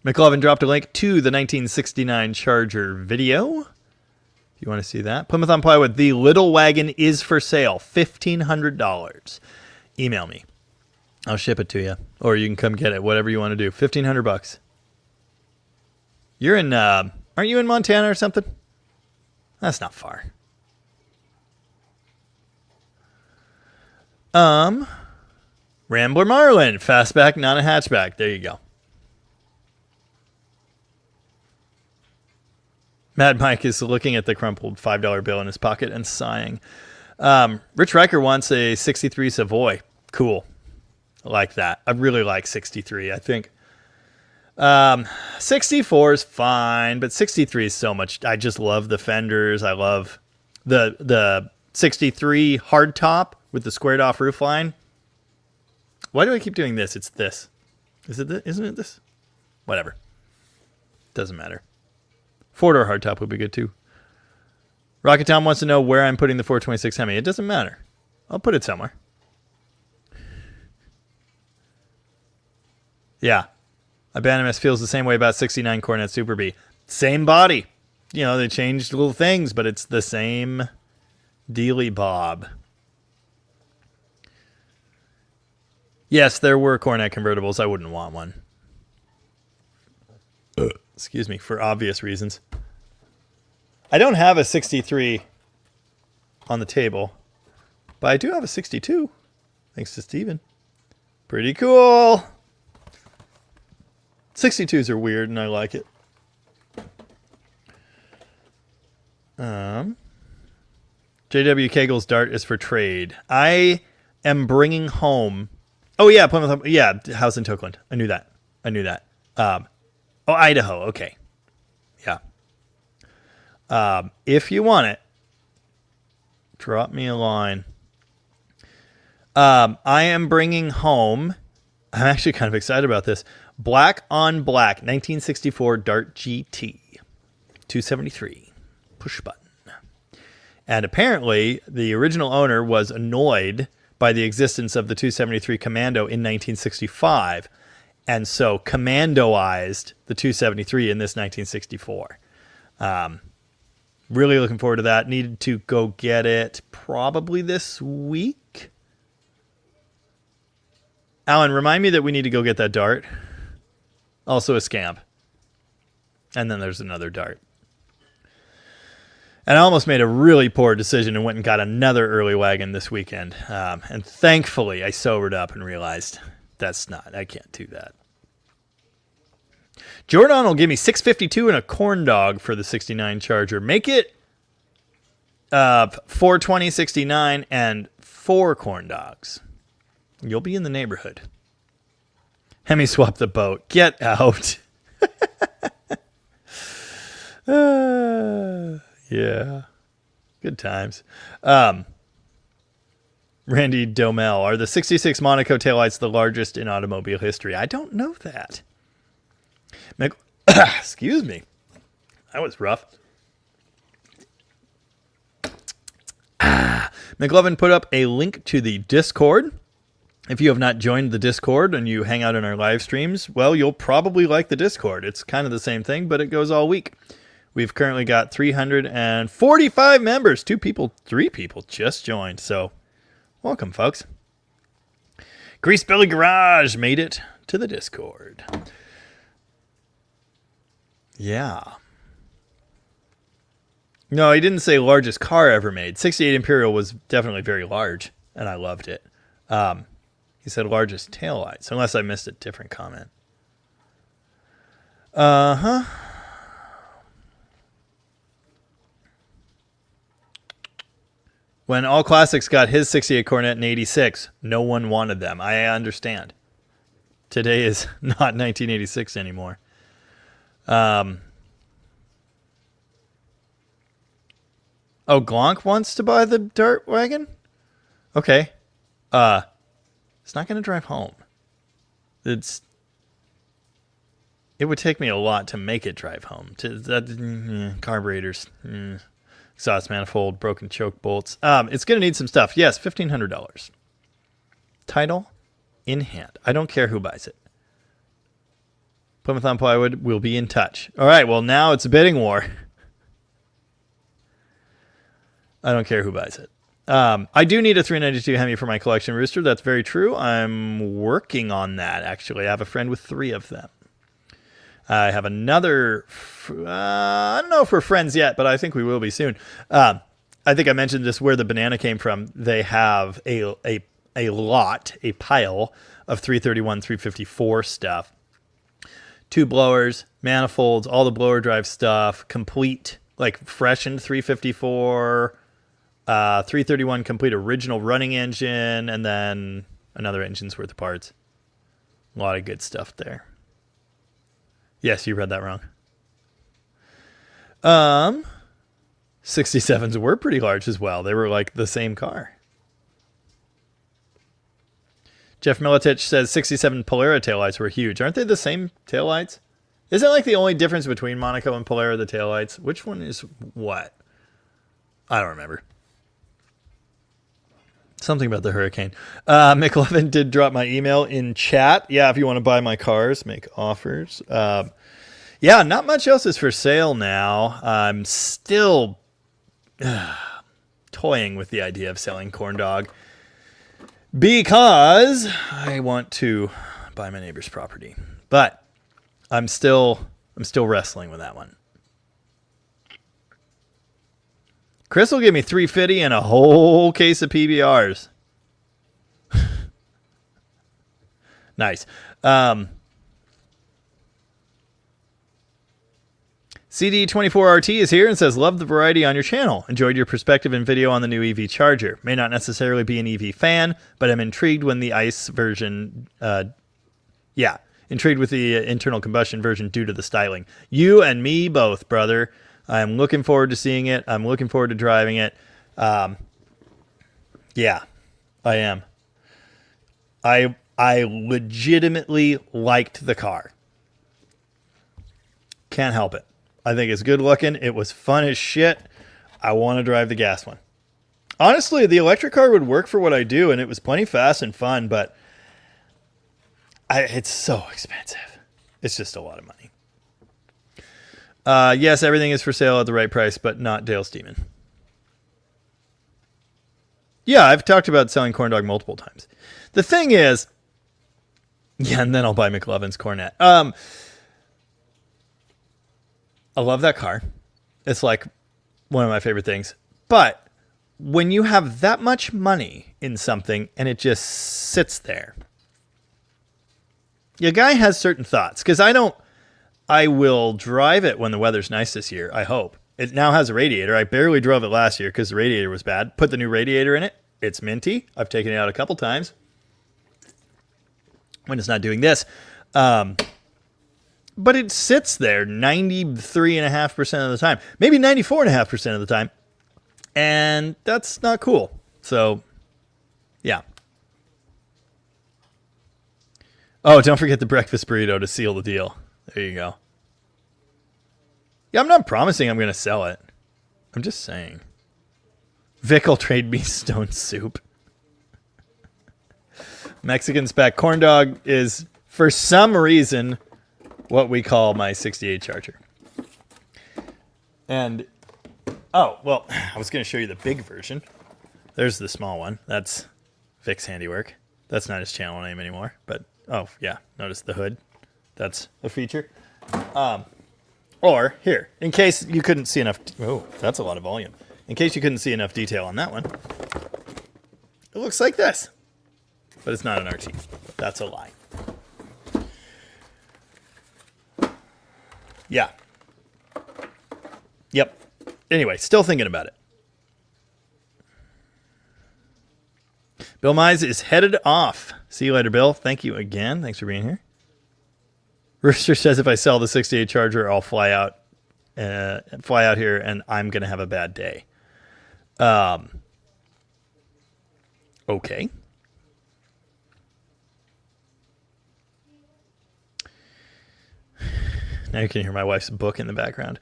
McLovin dropped a link to the 1969 Charger video. If you want to see that. Plymouth on Plywood, the little wagon is for sale. $1,500. Email me. I'll ship it to you. Or you can come get it. Whatever you want to do. $1,500. You're in... aren't you in Montana or something? That's not far. Rambler Marlin. Fastback, not a hatchback. There you go. Mad Mike is looking at the crumpled $5 bill in his pocket and sighing. Rich Riker wants a 63 Savoy. Cool. I like that. I really like 63, I think. 64 is fine, but 63 is so much. I just love the fenders. I love the 63 hardtop with the squared off roofline. Why do I keep doing this? It's this. Isn't it this? Whatever. Doesn't matter. 4-door hardtop would be good too. Rocket Tom wants to know where I'm putting the 426 Hemi. It doesn't matter. I'll put it somewhere. Yeah. Abandonmus feels the same way about 69 Cornet Super B. Same body. You know, they changed little things, but it's the same dealy bob. Yes, there were Cornet convertibles. I wouldn't want one. Excuse me, for obvious reasons. I don't have a 63 on the table. But I do have a 62, thanks to Steven. Pretty cool. 62s are weird, and I like it. JW Kegel's dart is for trade. I am bringing home... Oh, yeah, Plymouth. Yeah, house in Tokeland. I knew that. Idaho. Okay. Yeah. If you want it, drop me a line. I am bringing home... I'm actually kind of excited about this. Black on Black, 1964 Dart GT. 273. Push button. And apparently, the original owner was annoyed by the existence of the 273 Commando in 1965. And so commandoized the 273 in this 1964. Really looking forward to that. Needed to go get it probably this week. Alan, remind me that we need to go get that dart. Also a scamp. And then there's another dart. And I almost made a really poor decision and went and got another early wagon this weekend. And thankfully, I sobered up and realized I can't do that. Jordan will give me $6.52 and a corn dog for the 69 Charger. Make it $420.69 and 4 corn dogs. You'll be in the neighborhood. Hemi swap the boat. Get out. Yeah. Good times. Randy Domel. Are the 66 Monaco taillights the largest in automobile history? I don't know that. Excuse me. That was rough. McLovin put up a link to the Discord. If you have not joined the Discord and you hang out in our live streams, well, you'll probably like the Discord. It's kind of the same thing, but it goes all week. We've currently got 345 members. 3 people just joined. So welcome, folks. Grease Belly Garage made it to the Discord. Yeah. No, he didn't say largest car ever made. 68 Imperial was definitely very large, and I loved it. He said largest taillights, unless I missed a different comment. Uh-huh. When All Classics got his 68 Cornet in 86, no one wanted them. I understand. Today is not 1986 anymore. Oh, Glonk wants to buy the dirt wagon? Okay. It's not going to drive home. It would take me a lot to make it drive home. Carburetors, exhaust manifold, broken choke bolts. It's going to need some stuff. Yes, $1,500. Title in hand. I don't care who buys it. Plymouth on Plywood will be in touch. All right, well, now it's a bidding war. I don't care who buys it. I do need a 392 Hemi for my collection rooster. That's very true. I'm working on that, actually. I have a friend with 3 of them. I have another... I don't know if we're friends yet, but I think we will be soon. I think I mentioned this where the banana came from. They have a pile of 331, 354 stuff. 2 blowers, manifolds, all the blower drive stuff, complete, like freshened 354... 331 complete original running engine, and then another engine's worth of parts. A lot of good stuff there. Yes, you read that wrong. 67s were pretty large as well. They were like the same car. Jeff Militich says 67 Polara taillights were huge. Aren't they the same taillights? Isn't like the only difference between Monaco and Polara the taillights? Which one is what? I don't remember. Something about the Hurricane. McLovin did drop my email in chat. Yeah, if you want to buy my cars, make offers. Yeah, not much else is for sale now. I'm still toying with the idea of selling Corn Dog because I want to buy my neighbor's property. But I'm still wrestling with that one. Chris will give me 350 and a whole case of PBRs. Nice. CD24RT is here and says, love the variety on your channel. Enjoyed your perspective and video on the new EV charger. May not necessarily be an EV fan, but I'm intrigued when the ICE version, intrigued with the internal combustion version due to the styling. You and me both, brother. I'm looking forward to seeing it. I'm looking forward to driving it. Yeah, I am. I legitimately liked the car. Can't help it. I think it's good looking. It was fun as shit. I want to drive the gas one. Honestly, the electric car would work for what I do, and it was plenty fast and fun, but it's so expensive. It's just a lot of money. Yes, everything is for sale at the right price, but not Dale's Demon. Yeah, I've talked about selling corn dog multiple times. The thing is, yeah, and then I'll buy McLovin's Cornet. I love that car. It's like one of my favorite things. But when you have that much money in something and it just sits there, your guy has certain thoughts. Because I will drive it when the weather's nice this year, I hope. It now has a radiator. I barely drove it last year because the radiator was bad. Put the new radiator in it. It's minty. I've taken it out a couple times when it's not doing this. But it sits there 93.5% of the time, maybe 94.5% of the time. And that's not cool. So, yeah. Oh, don't forget the breakfast burrito to seal the deal. There you go. Yeah, I'm not promising I'm going to sell it. I'm just saying. Vic will trade me stone soup. Mexican spec corn dog is, for some reason, what we call my 68 Charger. And, oh, well, I was going to show you the big version. There's the small one. That's Vic's handiwork. That's not his channel name anymore. But, oh, yeah, notice the hood. That's a feature. Or, here, in case you couldn't see enough... Oh, that's a lot of volume. In case you couldn't see enough detail on that one, it looks like this. But it's not an RT. That's a lie. Yeah. Yep. Anyway, still thinking about it. Bill Mize is headed off. See you later, Bill. Thank you again. Thanks for being here. Rooster says if I sell the 68 Charger, I'll fly out here and I'm going to have a bad day. Okay. Now you can hear my wife's book in the background.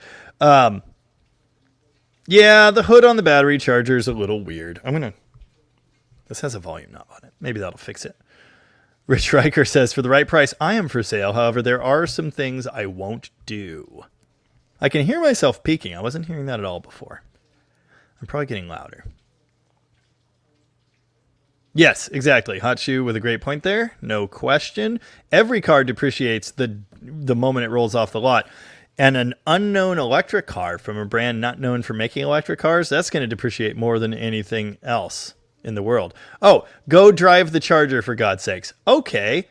Yeah, the hood on the battery charger is a little weird. This has a volume knob on it. Maybe that'll fix it. Rich Riker says, for the right price, I am for sale. However, there are some things I won't do. I can hear myself peaking. I wasn't hearing that at all before. I'm probably getting louder. Yes, exactly. Hot Shoe with a great point there. No question. Every car depreciates the moment it rolls off the lot. And an unknown electric car from a brand not known for making electric cars, that's going to depreciate more than anything else in the world. Oh, go drive the Charger, for God's sakes. Okay.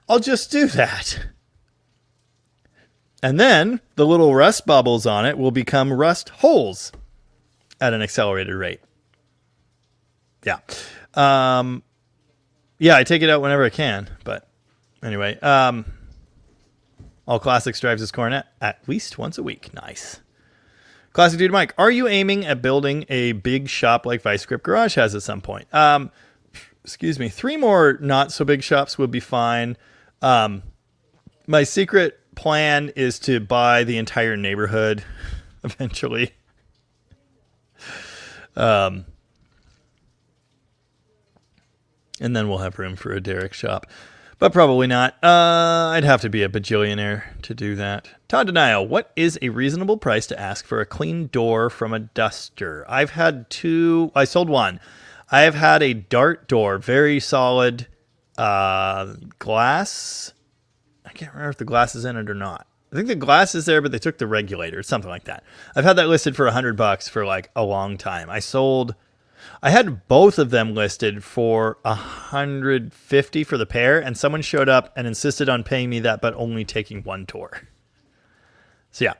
I'll just do that. And then the little rust bubbles on it will become rust holes at an accelerated rate. Yeah. Yeah, I take it out whenever I can. But anyway, All Classics drives his Cornet at least once a week. Nice. Classic Dude Mike, are you aiming at building a big shop like Vice Grip Garage has at some point? Excuse me. 3 more not so big shops would be fine. My secret plan is to buy the entire neighborhood eventually. And then we'll have room for a Derek shop. But probably not. I'd have to be a bajillionaire to do that. Todd Denial, what is a reasonable price to ask for a clean door from a Duster? I've had 2. I sold 1. I've had a Dart door, very solid glass. I can't remember if the glass is in it or not. I think the glass is there, but they took the regulator, something like that. I've had that listed for $100 for like a long time. I had both of them listed for $150 for the pair, and someone showed up and insisted on paying me that, but only taking one tour. So yeah.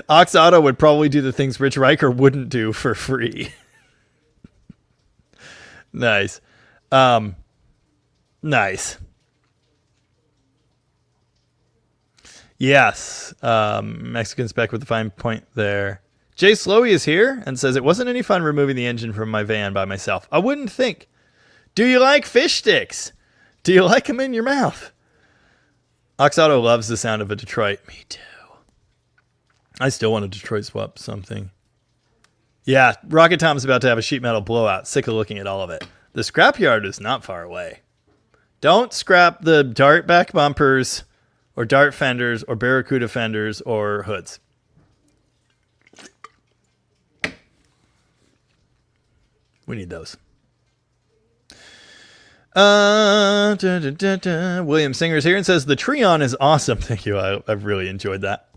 Ox Auto would probably do the things Rich Riker wouldn't do for free. Nice. Nice. Yes. Mexican spec with a fine point there. Jay Slowy is here and says, it wasn't any fun removing the engine from my van by myself. I wouldn't think. Do you like fish sticks? Do you like them in your mouth? Ox Auto loves the sound of a Detroit. Me too. I still want a Detroit swap something. Yeah, Rocket Tom's about to have a sheet metal blowout. Sick of looking at all of it. The scrapyard is not far away. Don't scrap the Dart back bumpers or Dart fenders or Barracuda fenders or hoods. We need those. William Singer's here and says, the Treon is awesome. Thank you. I've really enjoyed that.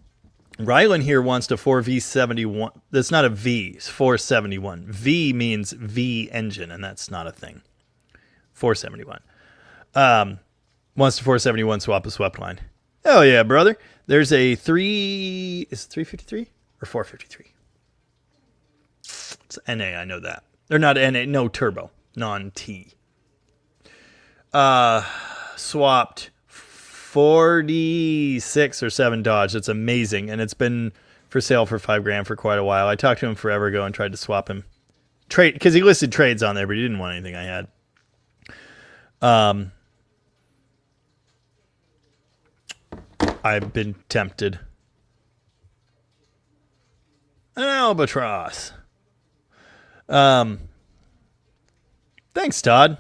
Rylan here wants to 4V71. That's not a V. It's 471. V means V engine, and that's not a thing. 471. Wants to 471 swap a swept line. Oh, yeah, brother. There's a 3... Is it 353 or 453? It's NA, I know that. They're not NA, no turbo, non-T. Swapped 46 or 7 Dodge. It's amazing, and it's been for sale for $5,000 for quite a while. I talked to him forever ago and tried to swap him. Trade, because he listed trades on there, but he didn't want anything I had. I've been tempted. An albatross. Thanks, Todd.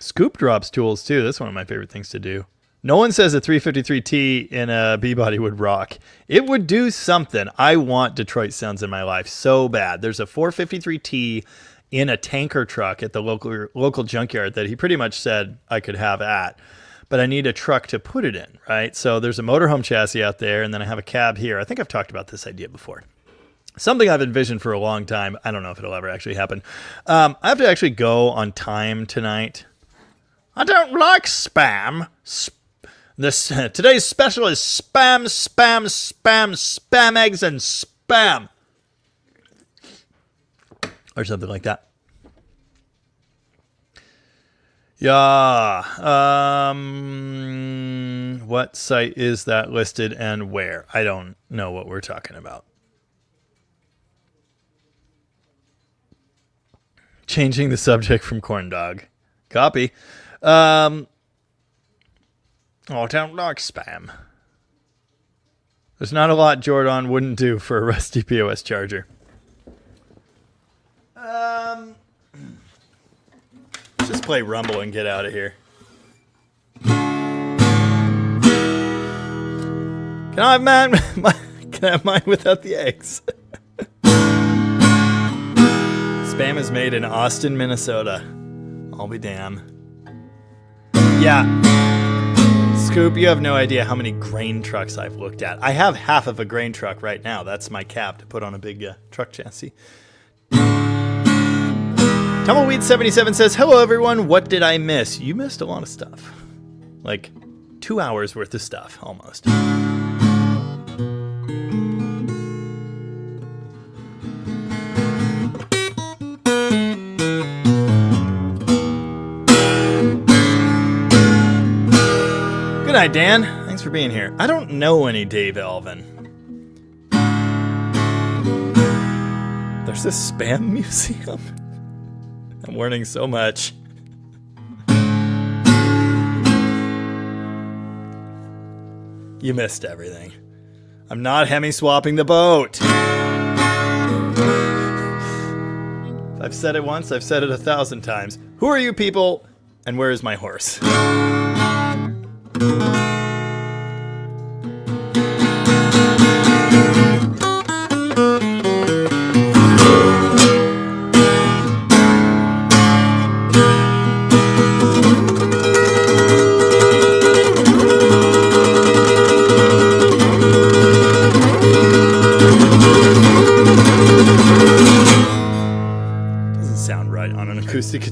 Scoop drops tools too. That's one of my favorite things to do. No one says a 353T in a B-body would rock. It would do something. I want Detroit sounds in my life so bad. There's a 453T in a tanker truck at the local junkyard that he pretty much said I could have at. But I need a truck to put it in, right? So there's a motorhome chassis out there, and then I have a cab here. I think I've talked about this idea before. Something I've envisioned for a long time. I don't know if it'll ever actually happen. I have to actually go on time tonight. I don't like spam. Today's special is spam, spam, spam, spam eggs and spam. Or something like that. Yeah. What site is that listed and where? I don't know what we're talking about. Changing the subject from corn dog. Copy. Oh, I don't like spam. There's not a lot Jordan wouldn't do for a rusty POS charger. Let's just play Rumble and get out of here. Can I have mine? Can I have mine without the eggs? Spam is made in Austin, Minnesota. I'll be damned. Yeah. Scoop, you have no idea how many grain trucks I've looked at. I have half of a grain truck right now. That's my cab to put on a big truck chassis. Tumbleweed77 says, hello everyone, what did I miss? You missed a lot of stuff. Like 2 hours worth of stuff, almost. Good night, Dan. Thanks for being here. I don't know any Dave Alvin. There's a spam museum? I'm learning so much. You missed everything. I'm not Hemi swapping the boat. I've said it once, I've said it 1,000 times. Who are you people, and where is my horse?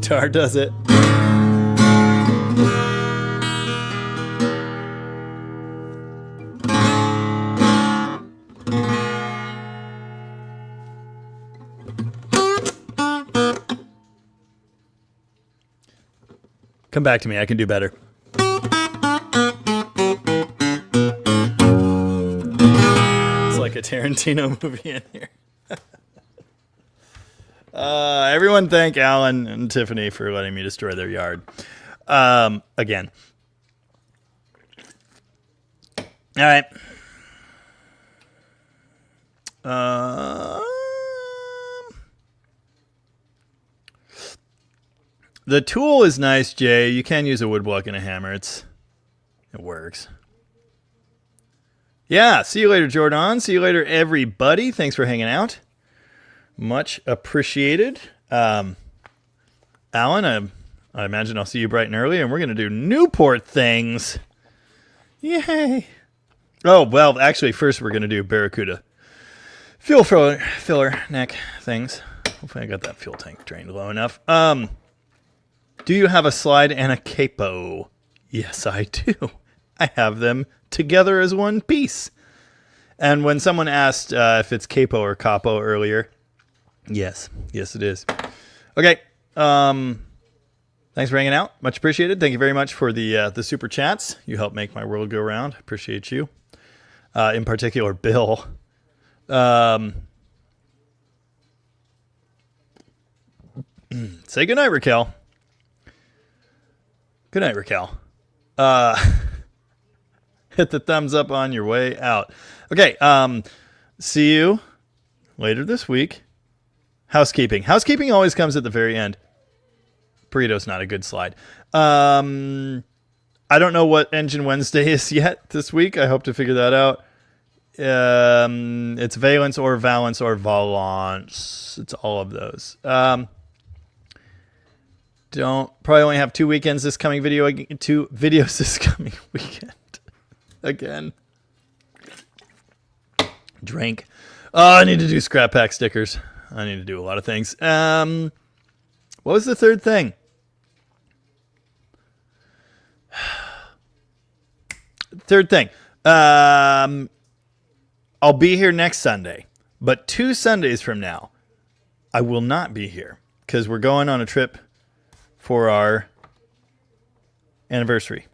guitar does it. Come back to me. I can do better. It's like a Tarantino movie in here. Everyone thank Alan and Tiffany for letting me destroy their yard. Again. All right. The tool is nice, Jay. You can use a woodblock and a hammer. It works. Yeah, see you later, Jordan. See you later, everybody. Thanks for hanging out. Much appreciated. Alan, I imagine I'll see you bright and early, and we're going to do Newport things. Yay. Oh, well, actually, first we're going to do Barracuda. Fuel filler neck things. Hopefully I got that fuel tank drained low enough. Do you have a slide and a capo? Yes, I do. I have them together as one piece. And when someone asked if it's capo or capo earlier, yes, it is. Okay. Thanks for hanging out. Much appreciated. Thank you very much for the super chats. You help make my world go round. Appreciate you. In particular, Bill. Say goodnight, Raquel. Good night, Raquel. Hit the thumbs up on your way out. Okay, see you later this week. Housekeeping. Housekeeping always comes at the very end. Burrito's not a good slide. I don't know what Engine Wednesday is yet this week. I hope to figure that out. It's valence or valence or valence. It's all of those. Probably only have 2 weekends this coming video. 2 videos this coming weekend. Again. Drink. Oh, I need to do scrap pack stickers. I need to do a lot of things. What was the third thing? Third thing. I'll be here next Sunday, but 2 Sundays from now, I will not be here because we're going on a trip for our anniversary.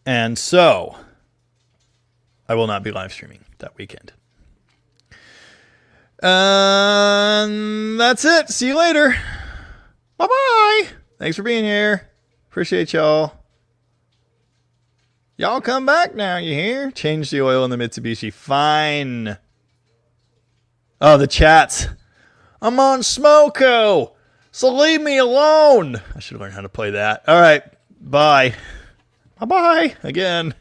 And so I will not be live streaming that weekend. That's it. See you later. Bye-bye. Thanks for being here. Appreciate y'all. Y'all come back now, you hear? Change the oil in the Mitsubishi. Fine. Oh, the chats. I'm on Smoko, so leave me alone. I should learn how to play that. All right. Bye. Bye-bye. Again.